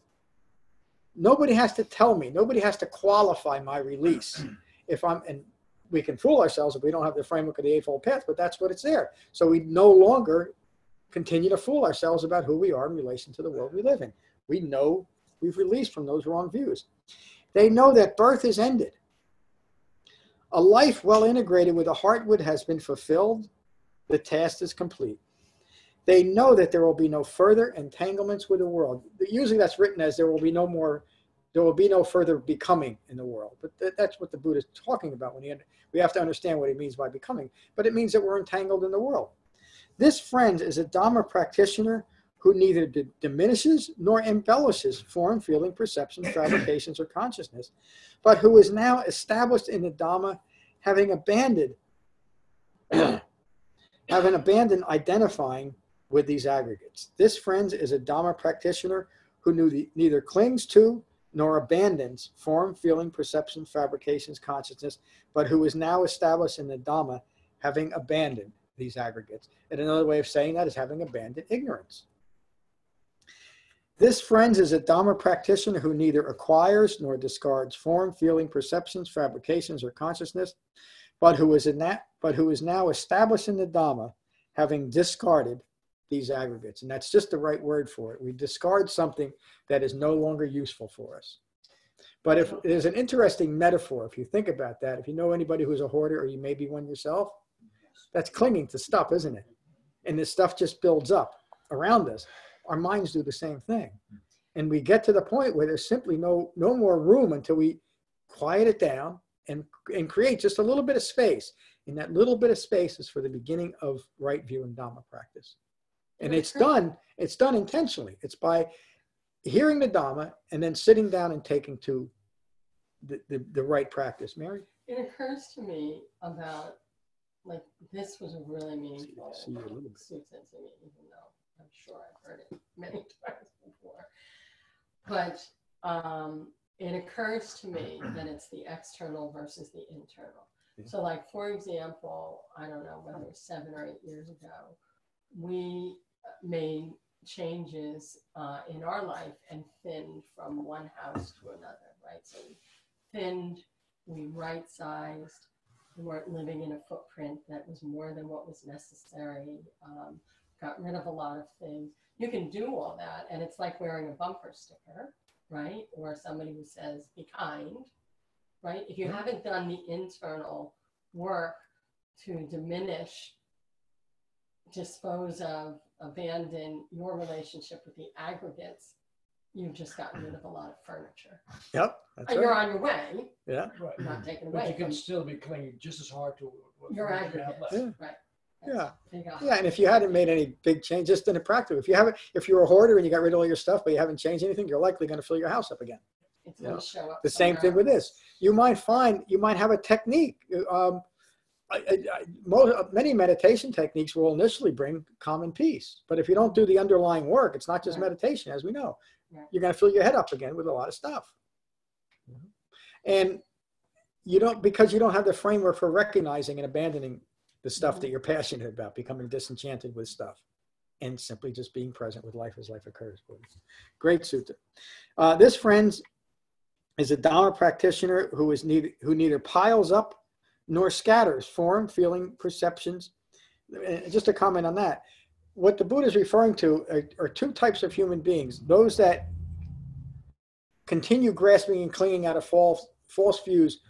Nobody has to tell me. Nobody has to qualify my release. And we can fool ourselves if we don't have the framework of the Eightfold Path, but that's what it's there. So we no longer continue to fool ourselves about who we are in relation to the world we live in. We know we've released from those wrong views. They know that birth is ended. A life well integrated with a heartwood has been fulfilled. The task is complete. They know that there will be no further entanglements with the world. Usually that's written as there will be no further becoming in the world. But that's what the Buddha is talking about. We have to understand what he means by becoming. But it means that we're entangled in the world. This friend is a Dhamma practitioner who neither diminishes nor embellishes form, feeling, perception, fabrications, or consciousness, but who is now established in the Dhamma, having abandoned identifying with these aggregates. This friend is a Dhamma practitioner who neither clings to nor abandons form, feeling, perception, fabrications, consciousness, but who is now established in the Dhamma, having abandoned these aggregates. And another way of saying that is having abandoned ignorance. This friend is a Dhamma practitioner who neither acquires nor discards form, feeling, perceptions, fabrications, or consciousness, but who is now established in the Dhamma, having discarded these aggregates. And that's just the right word for it. We discard something that is no longer useful for us. But if there's an interesting metaphor, if you think about that, if you know anybody who's a hoarder, or you may be one yourself, that's clinging to stuff, isn't it? And this stuff just builds up around us. Our minds do the same thing. And we get to the point where there's simply no more room until we quiet it down and create just a little bit of space. And that little bit of space is for the beginning of right view and Dhamma practice. And it's done intentionally. It's by hearing the Dhamma and then sitting down and taking to the right practice. Mary? It occurs to me about, like, this was a really meaningful sutta to me, even though I'm sure I've heard it many times before. But it occurs to me that it's the external versus the internal. Yeah. So, like, for example, I don't know whether it was 7 or 8 years ago, we made changes in our life and thinned from one house to another, right? So we thinned, we right-sized, we weren't living in a footprint that was more than what was necessary, got rid of a lot of things. You can do all that, and it's like wearing a bumper sticker, right? Or somebody who says, be kind, right? If you haven't done the internal work to diminish, dispose of, abandon your relationship with the aggregates, you've just gotten rid of a lot of furniture. Yep. That's You're right. on your way, Yeah. Right. not taken But away you can from still be clinging just as hard to what your you have aggregates, left. Yeah. right? Yeah. Big Yeah, and if you hadn't made any big change, just in a practice, if you're a hoarder and you got rid of all your stuff, but you haven't changed anything, you're likely going to fill your house up again. it's going to show up. The same thing with this. You might have a technique. Many meditation techniques will initially bring calm and peace, but if you don't do the underlying work, it's not just Right. meditation, as we know. Right. You're going to fill your head up again with a lot of stuff, and because you don't have the framework for recognizing and abandoning the stuff that you're passionate about, becoming disenchanted with stuff, and simply just being present with life as life occurs. Great sutta. This friend is a Dhamma practitioner who neither piles up nor scatters form, feeling, perceptions. And just a comment on that. What the Buddha is referring to are two types of human beings: those that continue grasping and clinging out of false views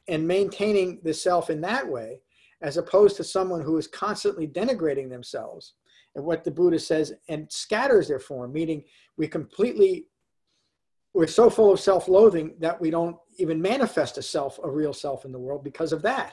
and maintaining the self in that way, as opposed to someone who is constantly denigrating themselves. And what the Buddha says, and scatters their form, meaning we're so full of self-loathing that we don't even manifest a real self in the world because of that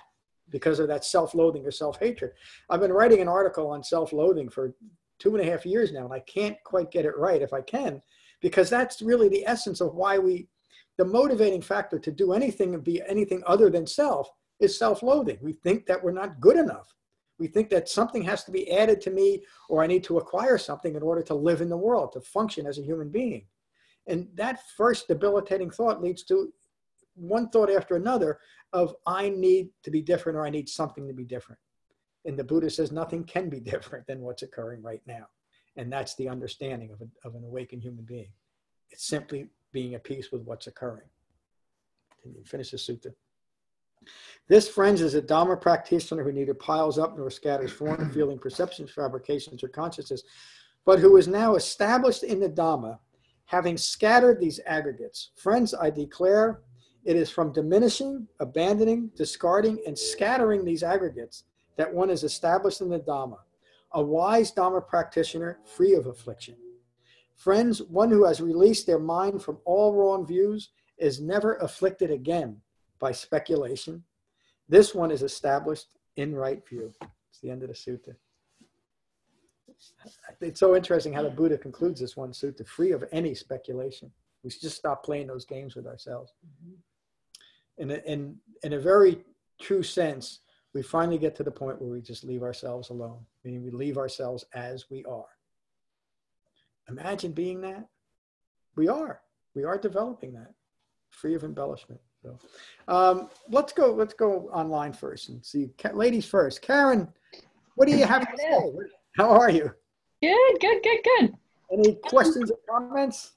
self-loathing or self-hatred. I've been writing an article on self-loathing for 2.5 years now, and I can't quite get it right if I can, because that's really the essence of why the motivating factor to do anything and be anything other than self is self-loathing. We think that we're not good enough. We think that something has to be added to me, or I need to acquire something in order to live in the world, to function as a human being. And that first debilitating thought leads to one thought after another of, I need to be different, or I need something to be different. And the Buddha says nothing can be different than what's occurring right now. And that's the understanding of an awakened human being. It's simply being at peace with what's occurring. Can you finish the sutta? This, friends, is a Dhamma practitioner who neither piles up nor scatters form, feeling, perceptions, fabrications, or consciousness, but who is now established in the Dhamma, having scattered these aggregates. Friends, I declare it is from diminishing, abandoning, discarding, and scattering these aggregates that one is established in the Dhamma, a wise Dhamma practitioner free of affliction. Friends, one who has released their mind from all wrong views is never afflicted again by speculation. This one is established in right view. It's the end of the sutta. It's so interesting how the Buddha concludes this one sutta, free of any speculation. We should just stop playing those games with ourselves. In a very true sense, we finally get to the point where we just leave ourselves alone, meaning we leave ourselves as we are. Imagine being that. We are developing that, free of embellishment. So, let's go online first and see. Ladies first. Karen, what do you have to say? How are you? Good. Any questions or comments?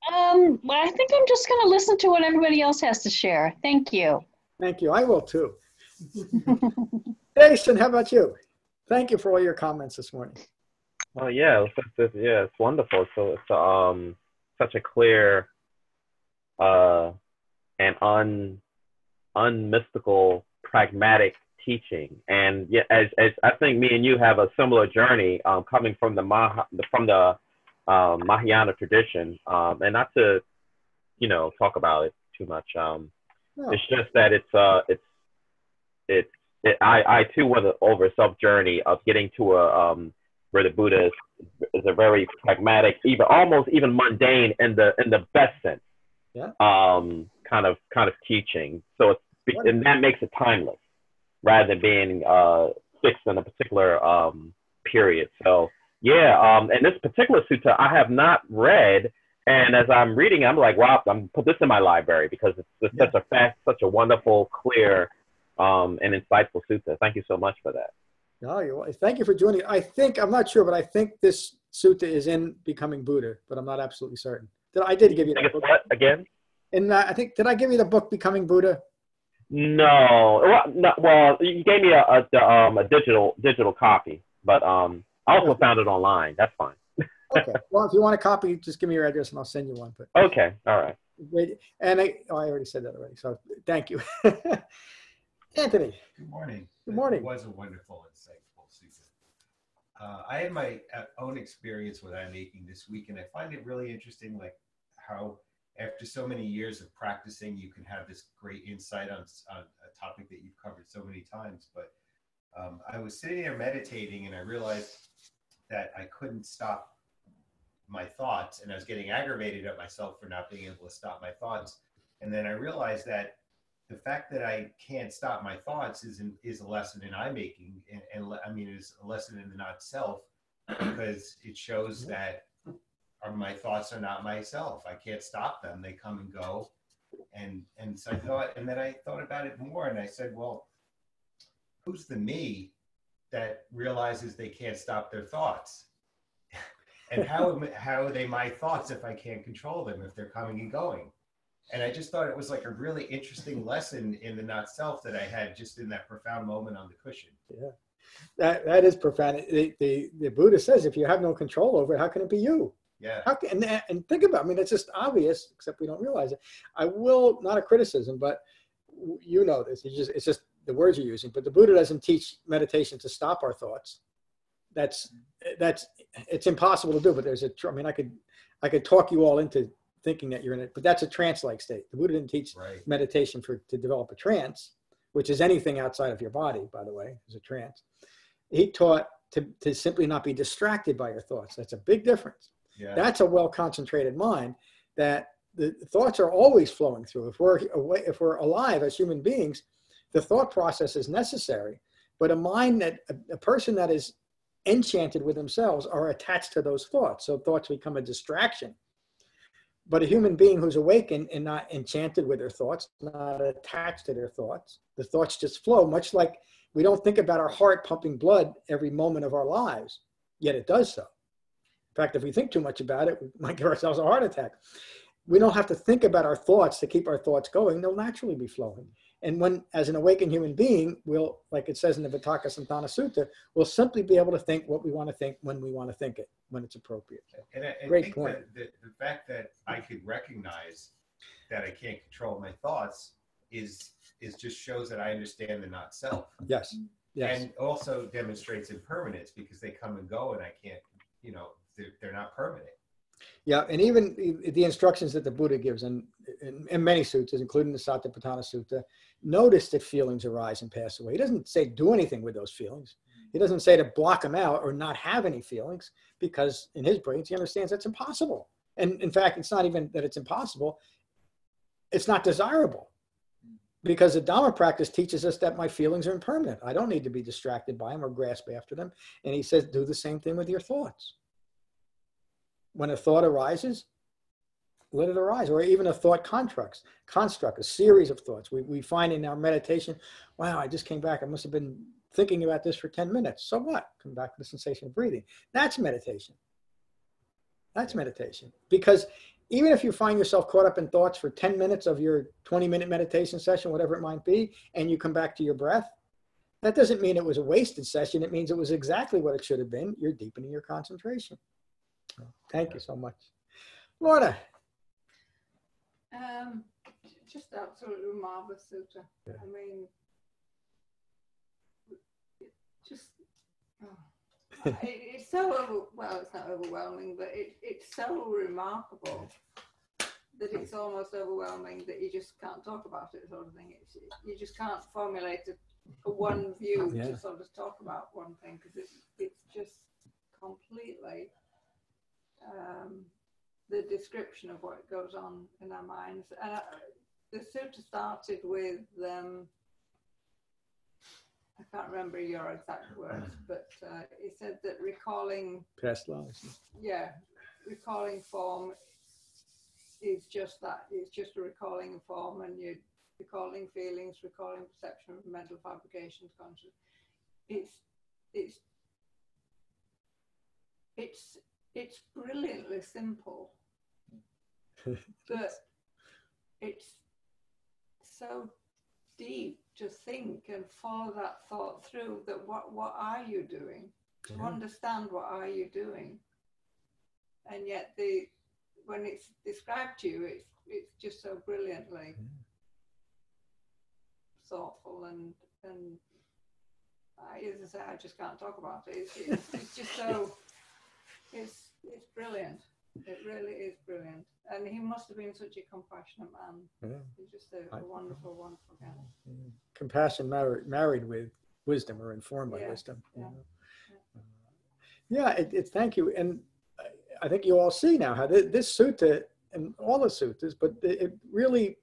Well, I think I'm just going to listen to what everybody else has to share. Thank you. Thank you. I will too. Jason, how about you? Thank you for all your comments this morning. Oh yeah, it's wonderful. So it's such a clear and unmystical, pragmatic teaching. And yeah, as I think me and you have a similar journey, coming from the Mahayana tradition, and not to talk about it too much. No. It's just that I too went over a self journey of getting to a where the Buddha is a very pragmatic, almost even mundane in the best sense. Yeah. Kind of teaching. So and that makes it timeless rather than being fixed in a particular period. So yeah, and this particular sutta I have not read, and as I'm reading, I'm like, wow, I'm put this in my library because it's such a wonderful, clear, and insightful sutta. Thank you so much for that. No, thank you for joining. I'm not sure, but I think this sutta is in Becoming Buddha, but I'm not absolutely certain. I did give you that book. What again? And did I give you the book Becoming Buddha? No. Well, you gave me a digital copy, but I also found it online. That's fine. Okay. Well, if you want a copy, just give me your address and I'll send you one. But okay. All right. And I already said that already. So thank you. Anthony. Good morning. Good morning. It was a wonderful, insightful sutta. I had my own experience with making this week, and I find it really interesting, like how after so many years of practicing, you can have this great insight on a topic that you've covered so many times. But I was sitting there meditating, and I realized that I couldn't stop my thoughts, and I was getting aggravated at myself for not being able to stop my thoughts. And then I realized that the fact that I can't stop my thoughts is a lesson in I-making, and I mean, is a lesson in the not-self, because it shows that my thoughts are not myself. I can't stop them. They come and go. And so I thought, and then I thought about it more, and I said, well, who's the me that realizes they can't stop their thoughts? And how are they my thoughts if I can't control them, if they're coming and going? And I just thought it was like a really interesting lesson in the not self that I had just in that profound moment on the cushion. Yeah, that is profound. The Buddha says, if you have no control over it, how can it be you? Yeah. And think about it. I mean, it's just obvious, except we don't realize it. I will, not a criticism, but you know this. It's just the words you're using. But the Buddha doesn't teach meditation to stop our thoughts. It's impossible to do. But I could talk you all into thinking that you're in it, but that's a trance-like state. The Buddha didn't teach meditation to develop a trance, which is anything outside of your body, by the way, is a trance. He taught to simply not be distracted by your thoughts. That's a big difference. Yeah. That's a well-concentrated mind that the thoughts are always flowing through. If we're alive as human beings, the thought process is necessary, but a person that is enchanted with themselves are attached to those thoughts. So thoughts become a distraction. But a human being who's awakened and not enchanted with their thoughts, not attached to their thoughts, the thoughts just flow, much like we don't think about our heart pumping blood every moment of our lives, yet it does so. In fact, if we think too much about it, we might give ourselves a heart attack. We don't have to think about our thoughts to keep our thoughts going. They'll naturally be flowing. And when, as an awakened human being, we'll, like it says in the Vipassana Sutta, we'll simply be able to think what we want to think when we want to think it, when it's appropriate. And I Great think point. that the fact that I could recognize that I can't control my thoughts is just shows that I understand the not self. Yes. Yes. And also demonstrates impermanence, because they come and go, and I can't, they're not permanent. Yeah, and even the instructions that the Buddha gives in many suttas, including the Satipatthana Sutta, notice that feelings arise and pass away. He doesn't say do anything with those feelings. He doesn't say to block them out or not have any feelings, because in his brains he understands that's impossible. And in fact, it's not even that it's impossible, it's not desirable. Because the Dhamma practice teaches us that my feelings are impermanent. I don't need to be distracted by them or grasp after them. And he says, do the same thing with your thoughts. When a thought arises, let it arise. Or even a thought construct, a series of thoughts. We find in our meditation, wow, I just came back. I must have been thinking about this for 10 minutes. So what? Come back to the sensation of breathing. That's meditation. That's meditation. Because even if you find yourself caught up in thoughts for 10 minutes of your 20-minute meditation session, whatever it might be, and you come back to your breath, that doesn't mean it was a wasted session. It means it was exactly what it should have been. You're deepening your concentration. Thank you so much. Lorna. Just absolutely marvelous sutta. Yeah. I mean, just it's so well, it's not overwhelming, but it's so remarkable that it's almost overwhelming that you just can't talk about it, sort of thing. You just can't formulate a one view to sort of talk about one thing, because it's just completely the description of what goes on in our minds. And the sutta started with I can't remember your exact words, but he said that recalling Past lives. Recalling form is just that. It's just a recalling of form, and you're recalling feelings, recalling perception, mental fabrications, conscious. It's brilliantly simple, but it's so deep to think and follow that thought through, that what are you doing? To understand what are you doing? And yet when it's described to you, it's just so brilliantly thoughtful, and as I say, I just can't talk about it. It's just so it's brilliant. It really is brilliant. And he must have been such a compassionate man. Yeah. He's just a wonderful, wonderful guy. Compassion married with wisdom, or informed by wisdom. It's thank you. And I think you all see now how this sutta, and all the suttas, but it really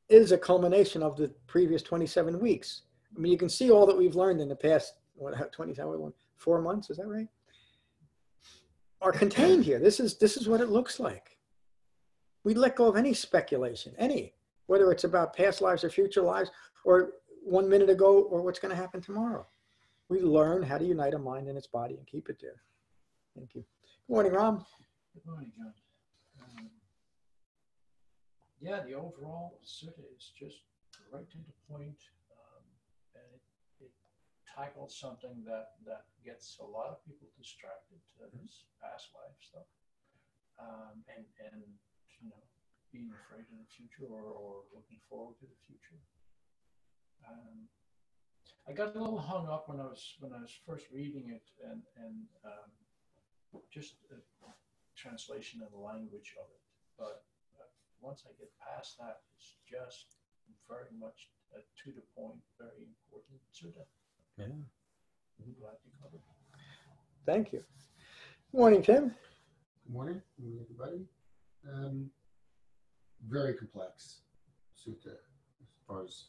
is a culmination of the previous 27 weeks. I mean, you can see all that we've learned in the past, 4 months, is that right? Are contained here. This is what it looks like. We let go of any speculation, whether it's about past lives or future lives, or 1 minute ago, or what's going to happen tomorrow. We learn how to unite a mind and its body and keep it there. Thank you. Good morning, Ram. Good morning, John. The overall sutta is just right to the point, and it tackles something that gets a lot of people distracted, this past life stuff, and being afraid of the future, or looking forward to the future. I got a little hung up when I was first reading it, and just the translation and the language of it. But once I get past that, it's just very much to the point, very important sutta. Yeah. I'm glad you covered it. Thank you. Good morning, Tim. Good morning, everybody. Very complex sutta, as far as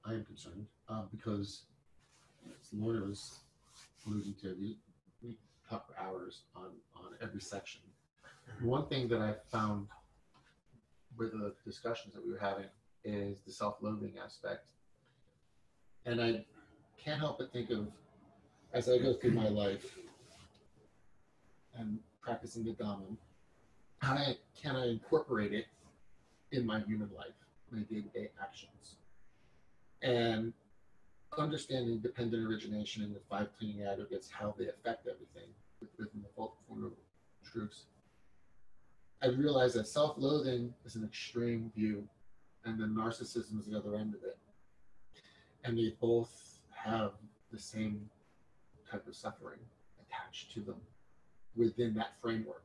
I am concerned, because as Lorna was alluding to, talk for hours on every section. One thing that I found with the discussions that we were having is the self-loathing aspect. And I can't help but think of, as I go through my life and practicing the Dhamma, how can I incorporate it in my human life, my day-to-day actions? And understanding dependent origination and the 5 clinging aggregates, how they affect everything within the Four Noble Truths. I realized that self-loathing is an extreme view, and then narcissism is the other end of it. And they both have the same type of suffering attached to them within that framework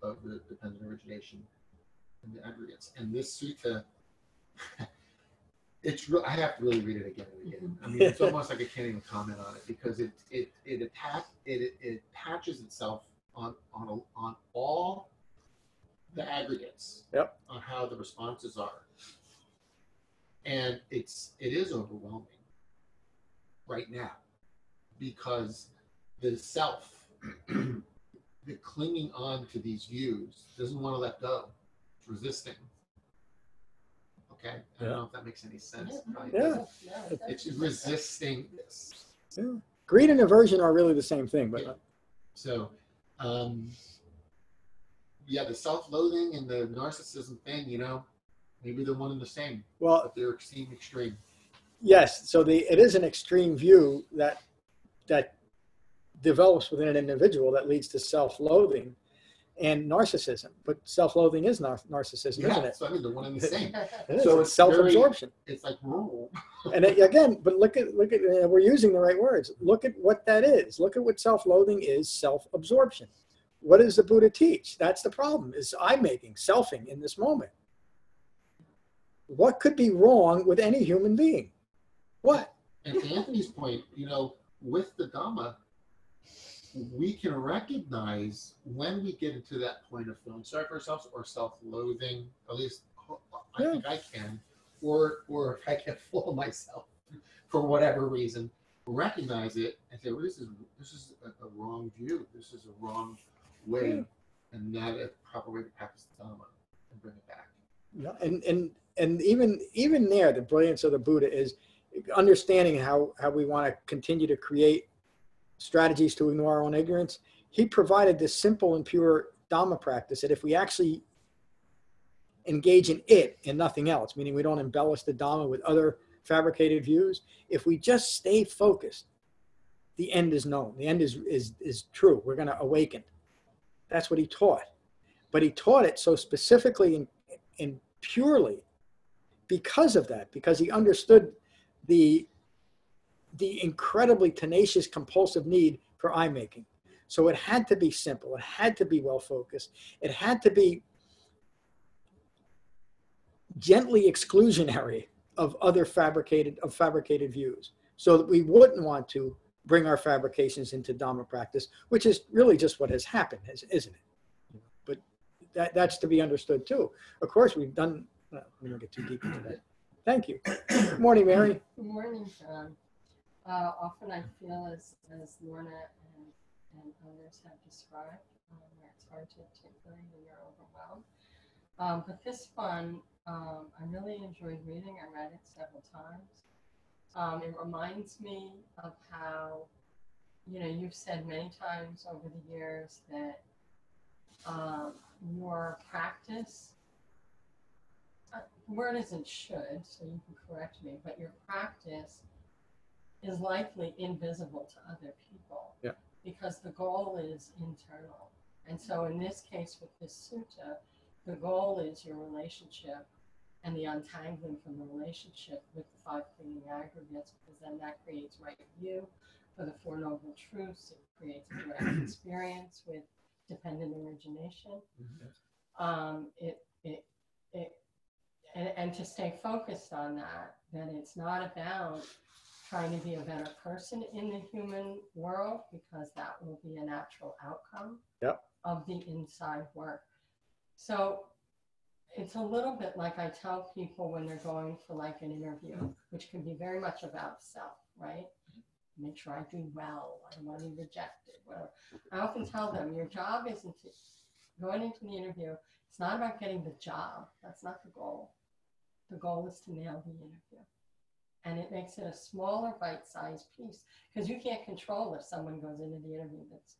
of the dependent origination and the aggregates. And this sutta, I have to really read it again and again. I mean, it's almost like I can't even comment on it, because it attaches itself on all the aggregates, Yep, on how the responses are. And it is overwhelming right now, because the self, the clinging on to these views, doesn't want to let go. It's resisting. Okay? I don't know if that makes any sense. yeah. It's resisting this. Yeah. Greed and aversion are really the same thing, but Yeah. So, the self-loathing and the narcissism thing, maybe they're one and the same, well, but they're extreme. yes. So it is an extreme view that develops within an individual that leads to self-loathing and narcissism. But self-loathing is narcissism, isn't it? So I mean, they're one and the same. So it's self-absorption. It's like, whoa. And again, but look at we're using the right words. Look at what that is. Look at what self-loathing is. Self-absorption. What does the Buddha teach? That's the problem, is I'm-making, selfing in this moment. What could be wrong with any human being? What? And to Anthony's point, with the Dhamma, we can recognize when we get into that point of feeling sorry for ourselves or self-loathing. At least I think I can, or if I get full of myself for whatever reason, recognize it and say, well, this is a wrong view. This is a wrong way, and not a proper way to practice the Dhamma and bring it back. Yeah, and even there, the brilliance of the Buddha is understanding how we want to continue to create strategies to ignore our own ignorance. He provided this simple and pure Dhamma practice that if we actually engage in it and nothing else, meaning we don't embellish the Dhamma with other fabricated views, if we just stay focused, the end is known. The end is true. We're going to awaken. That's what he taught. But he taught it so specifically and purely because of that, because he understood the incredibly tenacious, compulsive need for I-making. So it had to be simple. It had to be well-focused. It had to be gently exclusionary of other fabricated views, so that we wouldn't want to bring our fabrications into Dhamma practice, which is really just what has happened, isn't it? But that's to be understood too. Of course, we've done, we don't get too deep into that. Thank you. Good morning, Mary. Good morning, John. Often I feel as Lorna and others have described, where it's hard to articulate and you're overwhelmed. But this one, I really enjoyed reading. I read it several times. It reminds me of how, you've said many times over the years that your practice, the word isn't should, so you can correct me, but your practice is likely invisible to other people. Yeah. Because the goal is internal. And so in this case with this sutta, the goal is your relationship and the untangling from the relationship with the 5 clinging aggregates, because then that creates right view for the Four Noble Truths. It creates a direct experience with dependent origination. And to stay focused on that it's not about trying to be a better person in the human world, because that will be a natural outcome of the inside work. So it's a little bit like I tell people when they're going for like an interview, which can be very much about self, right? make sure I do well. I don't want to be rejected, whatever. I often tell them, your job isn't to, going into the interview, it's not about getting the job. That's not the goal. The goal is to nail the interview. And it makes it a smaller bite-sized piece, because you can't control if someone goes into the interview that's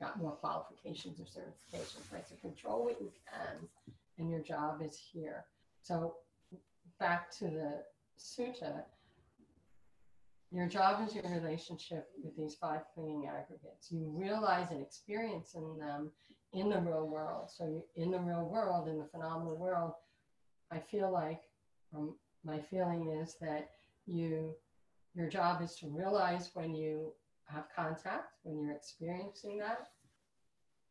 got more qualifications or certifications, right? So control what you can, and your job is here. So back to the sutta, your job is your relationship with these 5 clinging aggregates. You realize and experience in them in the real world. So in the real world, in the phenomenal world, I feel like, my feeling is that your job is to realize when you have contact, when you're experiencing that,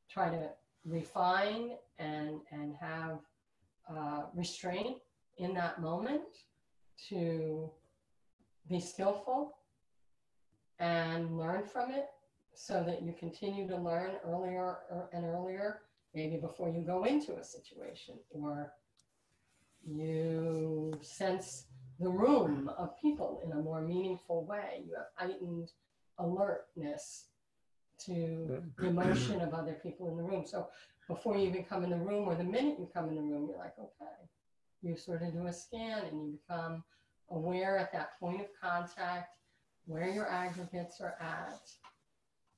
try to refine and have restraint in that moment, to be skillful and learn from it, so that you continue to learn earlier and earlier, maybe before you go into a situation, or you sense the room of people in a more meaningful way. You have heightened alertness to the emotion of other people in the room. So before you even come in the room, or the minute you come in the room, you're like, okay, you sort of do a scan and you become aware at that point of contact where your aggregates are at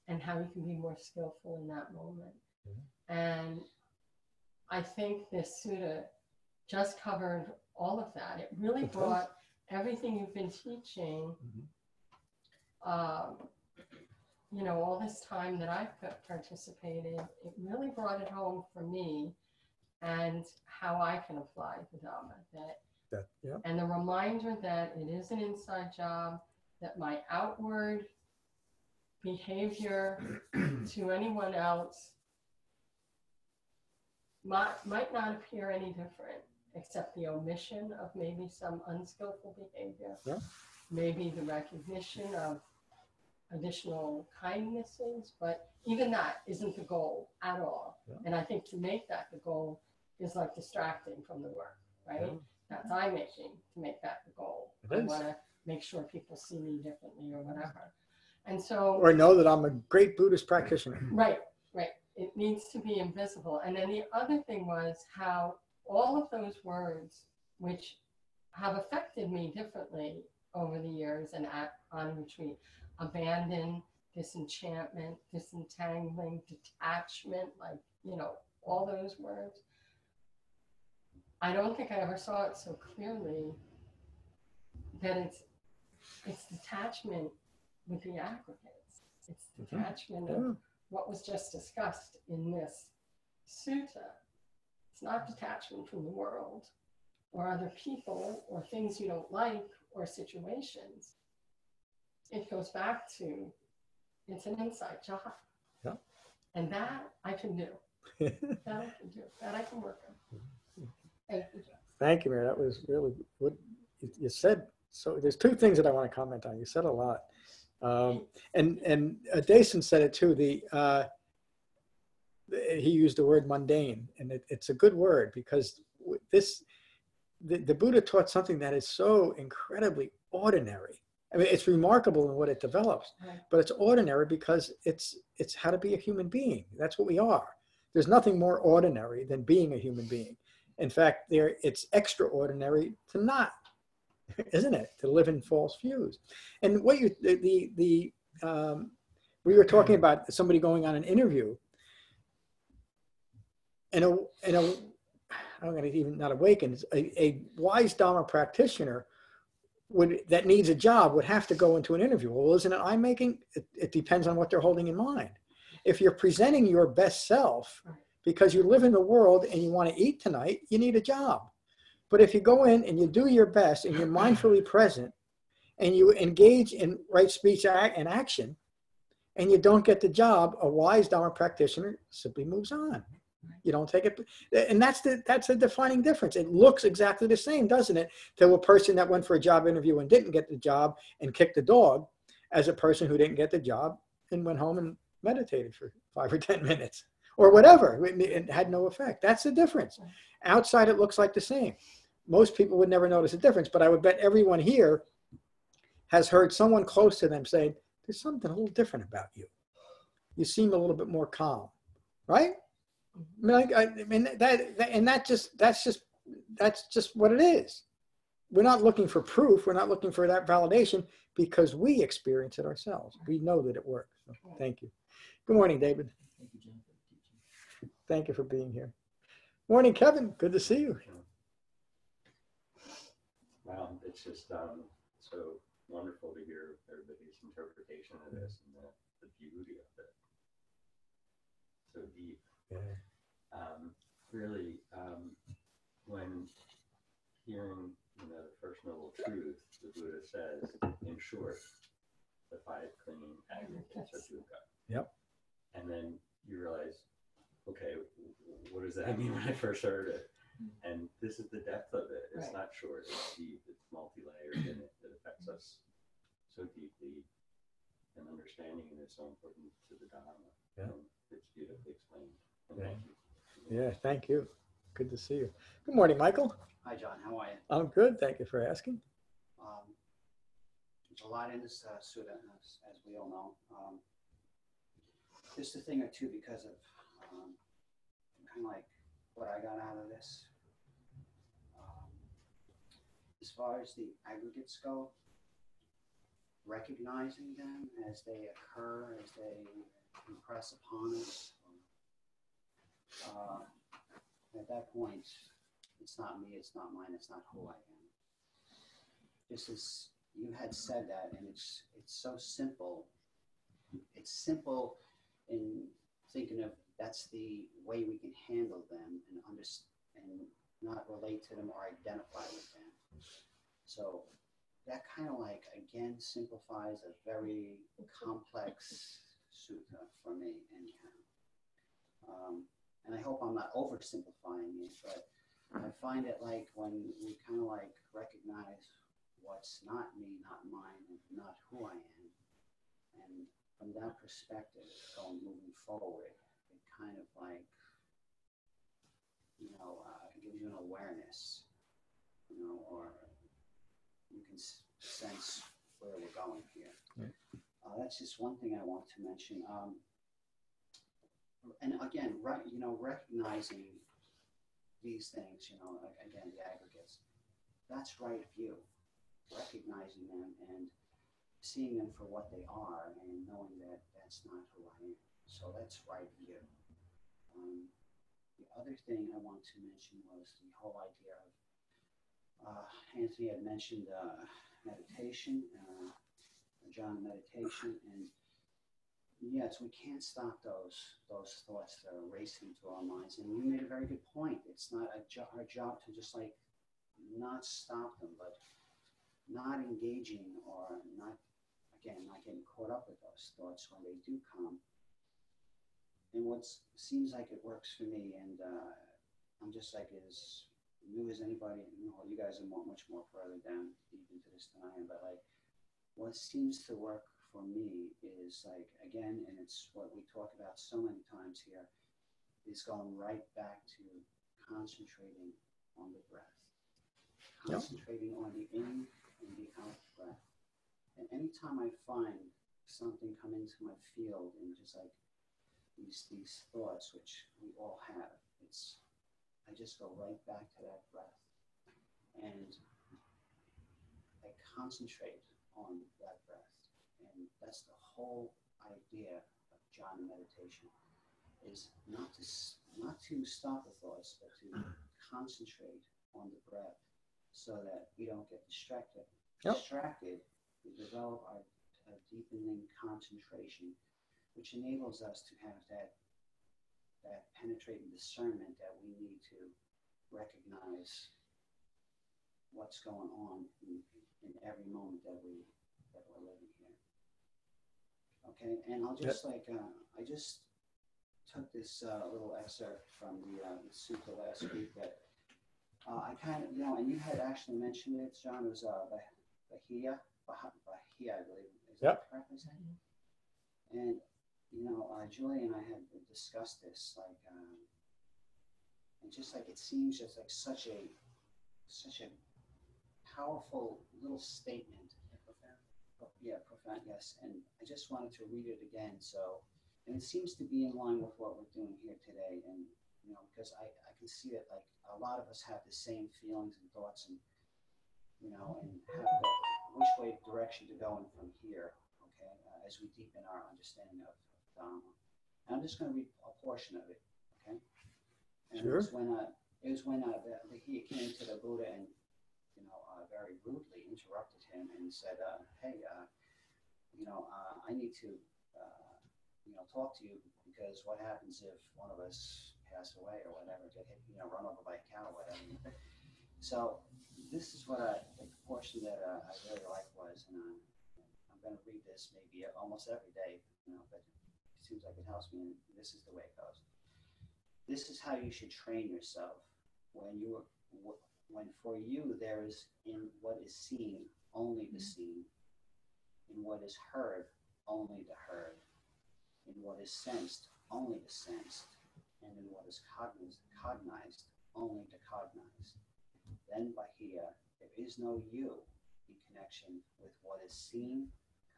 and how you can be more skillful in that moment. And I think this sutta just covered all of that. It really brought everything you've been teaching, you know, all this time that I've participated, it really brought it home for me, and how I can apply the Dhamma. And the reminder that it is an inside job, that my outward behavior to anyone else might not appear any different, except the omission of maybe some unskillful behavior, maybe the recognition of additional kindnesses, but even that isn't the goal at all. And I think to make that the goal is like distracting from the work, right? That's I'm making to make that the goal. I want to make sure people see me differently or whatever. And so, or know that I'm a great Buddhist practitioner. Right. It needs to be invisible. And then the other thing was how all of those words, which have affected me differently over the years and on retreat, abandon, disenchantment, disentangling, detachment, like, you know, all those words. I don't think I ever saw it so clearly that it's detachment with the aggregates. It's detachment of what was just discussed in this sutta. It's not detachment from the world or other people or things you don't like or situations. It goes back to, it's an inside job. And that I can do. That I can work on. Thank you, Jeff. Thank you, Mary. That was really what you said. So there's 2 things that I want to comment on. You said a lot. And Dason said it too. He used the word mundane, and it's a good word, because the Buddha taught something that is so incredibly ordinary. I mean, it's remarkable in what it develops, but it's ordinary because it's how to be a human being. That's what we are. There's nothing more ordinary than being a human being. In fact, it's extraordinary to not, isn't it? To live in false views. And what we were talking about somebody going on an interview, and I'm going to even not awaken, a wise Dhamma practitioner that needs a job would have to go into an interview. Well, isn't it I'm making? It depends on what they're holding in mind. If you're presenting your best self because you live in the world and you want to eat tonight, you need a job. But if you go in and you do your best and you're mindfully present and you engage in right speech and action and you don't get the job, a wise Dhamma practitioner simply moves on. You don't take it. And that's a defining difference. It looks exactly the same, doesn't it, to a person that went for a job interview and didn't get the job and kicked the dog, as a person who didn't get the job and went home and meditated for 5 or 10 minutes or whatever. It had no effect. That's the difference. Outside, it looks like the same. Most people would never notice a difference, but I would bet everyone here has heard someone close to them say, there's something a little different about you. You seem a little bit more calm, right? I mean, that's just what it is. We're not looking for proof. We're not looking for that validation because we experience it ourselves. We know that it works. So, thank you. Good morning, David. Thank you, Jen, for teaching. Thank you for being here. Morning, Kevin. Good to see you. Wow, it's just so wonderful to hear everybody's interpretation of this and the beauty of it. So deep. Yeah. Really, when hearing the first noble truth, the Buddha says, in short, the 5 clean aggregates of dukkha. Yep. And then you realize, okay, what does that mean when I first heard it? And this is the depth of it. It's not short, it's deep, it's multi-layered, and it affects us so deeply. And understanding it is so important to the Dhamma. Yeah. And it's beautifully explained. And Yeah. thank you. Yeah, thank you. Good to see you. Good morning, Michael. Hi, John. How are you? I'm good. Thank you for asking. There's a lot in this sutta, as we all know. Just a thing or two because of kind of like what I got out of this. As far as the aggregates go, recognizing them as they occur, as they impress upon us. At that point, it's not me, it's not mine, it's not who I am. Just as you had said that, and it's so simple. It's simple in thinking of that's the way we can handle them and understand and not relate to them or identify with them. So that kind of like, again, simplifies a very complex sutta for me anyhow. And I hope I'm not oversimplifying it, but I find it like when we kind of like recognize what's not me, not mine, and not who I am, and from that perspective, moving forward, it kind of like, gives you an awareness, or you can sense where we're going here. Yeah. That's just one thing I want to mention. And again, recognizing these things, again, the aggregates, that's right view. Recognizing them and seeing them for what they are and knowing that that's not who I am. So that's right view. The other thing I want to mention was the whole idea of, Anthony had mentioned meditation, John, meditation, and yes, we can't stop those thoughts that are racing through our minds. And you made a very good point. It's not our job to just like not stop them, but not engaging or not getting caught up with those thoughts when they do come. And what seems like it works for me, and I'm just like as new as anybody, you guys are much more further down deep into this than I am, but like what seems to work for me is like, again, and it's what we talk about so many times here, is going right back to concentrating on the breath. Concentrating on the in and the out breath. And anytime I find something come into my field and just like these thoughts, which we all have, I just go right back to that breath. And I concentrate on that breath. And that's the whole idea of jhana meditation, is not to stop the thoughts, but to concentrate on the breath so that we don't get distracted. Distracted, we develop a deepening concentration, which enables us to have that penetrating discernment that we need to recognize what's going on in every moment that we're living here. Okay, and I'll just I just took this little excerpt from the sutta last week that I kind of, and you had actually mentioned it, John. It was Bahia, I believe. Is that correctly said? And Julie and I had discussed this, like, and just like it seems just like such a powerful little statement. Yeah, profound, yes. And I just wanted to read it again. So, and it seems to be in line with what we're doing here today. And, you know, because I can see it, like a lot of us have the same feelings and thoughts and, you know, and have which way direction to go in from here, okay, as we deepen our understanding of Dhamma. And I'm just going to read a portion of it, okay? And Sure. it was when the he came to the Buddha and, you know, very rudely interrupted him and said, hey, you know, I need to, you know, talk to you because what happens if one of us pass away or whatever, get hit, you know, run over by a cow or whatever. So this is what the portion that I really like was, and I'm going to read this maybe almost every day, you know, but it seems like it helps me, and this is the way it goes. This is how you should train yourself when for you there is in what is seen only the seen, in what is heard only the heard, in what is sensed only the sensed, and in what is cognized only the cognized. Then Bahia, there is no you in connection with what is seen,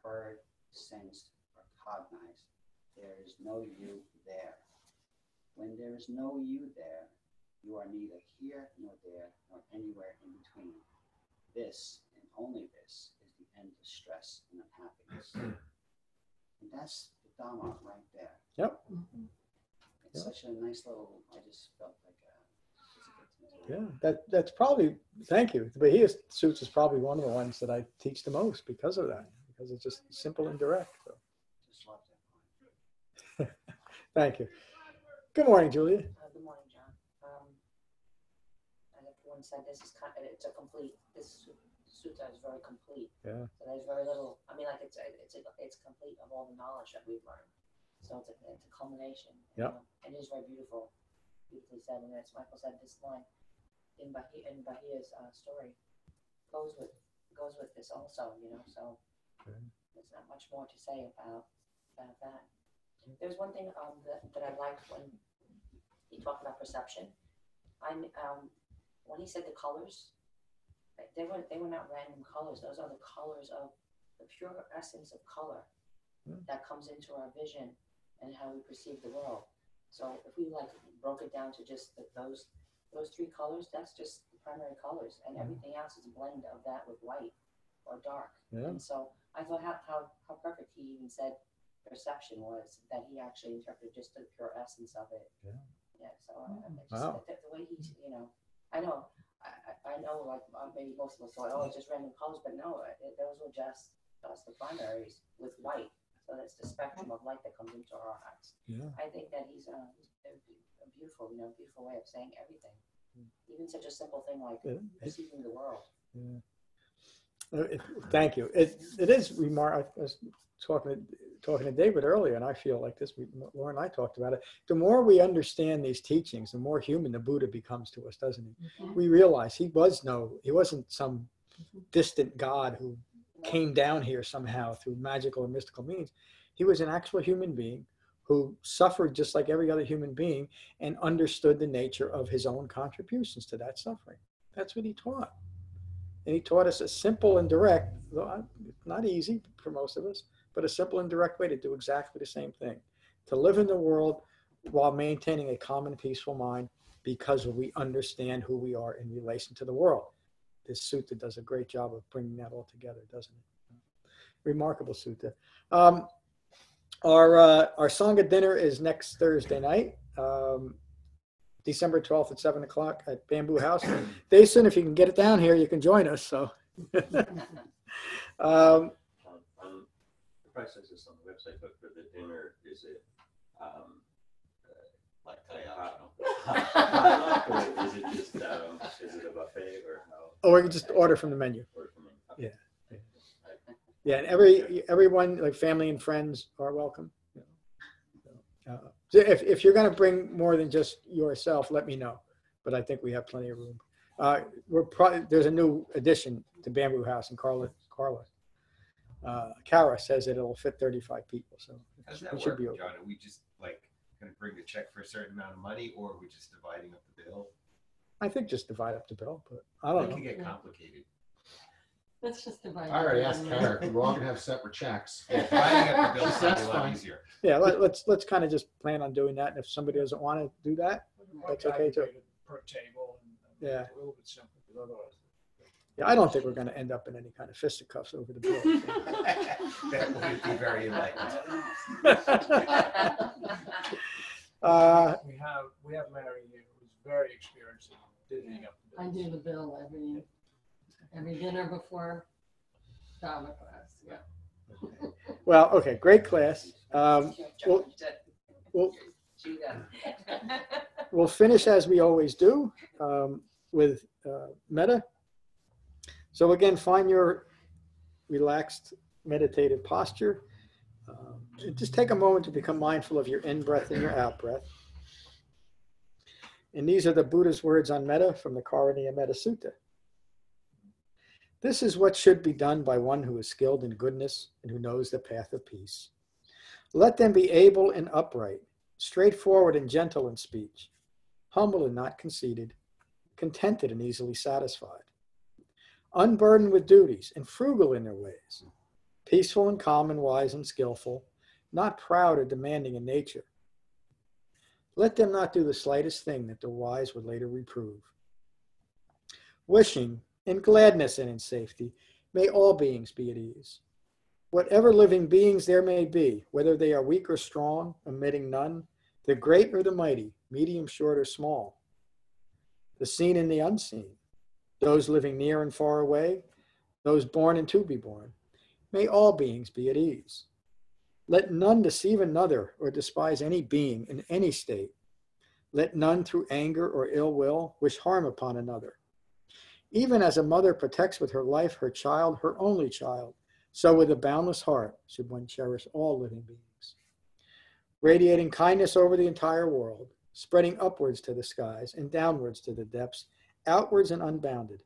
heard, sensed, or cognized. There is no you there. When there is no you there, you are neither here nor there nor anywhere in between. This and only this is the end of stress and unhappiness. And that's the Dhamma right there. Yep. It's such a nice little, I just felt like yeah, that's probably, thank you. The Bahia Sutta is probably one of the ones that I teach the most because of that, because it's just simple and direct. So. Just love that point. Thank you. Good morning, Julia. Good morning, John. And everyone said this is it's a complete. This sutta is very complete. Yeah. So there's very little. I mean, like it's complete of all the knowledge that we've learned. So it's a culmination. Yeah. And it is very beautiful, beautifully said. And as Michael said, this line in Bahia's story goes with this also. You know, so there's not much more to say about that. There's one thing that I liked when he talked about perception. When he said the colors, they were not random colors. Those are the colors of the pure essence of color that comes into our vision and how we perceive the world. So if we like broke it down to just those three colors, that's just the primary colors, and everything else is a blend of that with white or dark. Yeah. And so I thought how perfect he even said perception was, that he actually interpreted just the pure essence of it. Yeah. So Wow. the way he's, you know, I know like maybe most of us thought, oh, it's just random colors, but no, those were just the primaries with white. So that's the spectrum of light that comes into our hearts. Yeah. I think that he's a beautiful way of saying everything. Even such a simple thing like perceiving the world. Thank you. It is remarkable. I was talking to David earlier, and I feel like this. Laura and I talked about it. The more we understand these teachings, the more human the Buddha becomes to us, doesn't he? We realize he wasn't some distant God who came down here somehow through magical or mystical means. He was an actual human being who suffered just like every other human being and understood the nature of his own contributions to that suffering. That's what he taught. And he taught us a simple and direct, though not easy for most of us, but a simple and direct way to do exactly the same thing. To live in the world while maintaining a calm and peaceful mind because we understand who we are in relation to the world. This sutta does a great job of bringing that all together, doesn't it? Remarkable sutta. Our Sangha dinner is next Thursday night, December 12th at 7 o'clock at Bamboo House. Jason, if you can get it down here, you can join us. So, the price says this on the website, but for the dinner, is it like is it just is it a buffet or how? Oh, we can just order from the menu. Order from the menu. Okay. Yeah, and everyone, like family and friends, are welcome. So if you're going to bring more than just yourself, let me know. But I think we have plenty of room. There's a new addition to Bamboo House, and Kara says that it'll fit 35 people. So how does that should work, be okay. John? Are we just like going to bring the check for a certain amount of money, or are we just dividing up the bill? I think just divide up the bill, but I don't know. It can get complicated. Let's just divide. I already asked it. Karen. We're all gonna have separate checks. Yeah, dividing up the bills That's is a lot fine. easier. Yeah, let's kind of just plan on doing that. And if somebody doesn't want to do that, that's okay too. Per table and Yeah. a little bit simple, because otherwise. Yeah, I don't think we're going to end up in any kind of fisticuffs over the bill. That would be very enlightened. We have Mary here, who's very experienced in divvying up the I bills. do the bill every dinner before Dhamma class. Yeah. Well, okay, great class. We'll finish as we always do with metta. So again, find your relaxed meditative posture. Just take a moment to become mindful of your in-breath and your out-breath. And these are the Buddha's words on metta from the Khajjaniya Sutta. This is what should be done by one who is skilled in goodness and who knows the path of peace. Let them be able and upright, straightforward and gentle in speech, humble and not conceited, contented and easily satisfied, unburdened with duties and frugal in their ways, peaceful and calm and wise and skillful, not proud or demanding in nature. Let them not do the slightest thing that the wise would later reprove. Wishing, in gladness and in safety, may all beings be at ease. Whatever living beings there may be, whether they are weak or strong, omitting none, the great or the mighty, medium, short, or small, the seen and the unseen, those living near and far away, those born and to be born, may all beings be at ease. Let none deceive another or despise any being in any state. Let none through anger or ill will wish harm upon another. Even as a mother protects with her life her child, her only child, so with a boundless heart should one cherish all living beings. Radiating kindness over the entire world, spreading upwards to the skies and downwards to the depths, outwards and unbounded,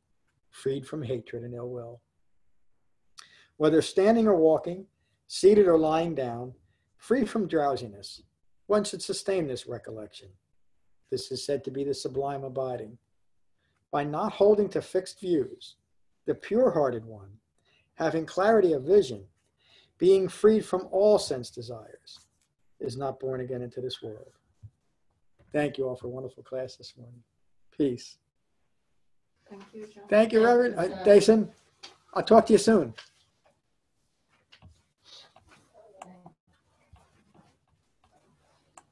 freed from hatred and ill will. Whether standing or walking, seated or lying down, free from drowsiness, one should sustain this recollection. This is said to be the sublime abiding. By not holding to fixed views, the pure-hearted one, having clarity of vision, being freed from all sense desires, is not born again into this world. Thank you all for a wonderful class this morning. Peace. Thank you, John. Thank you, Reverend Dason. I'll talk to you soon.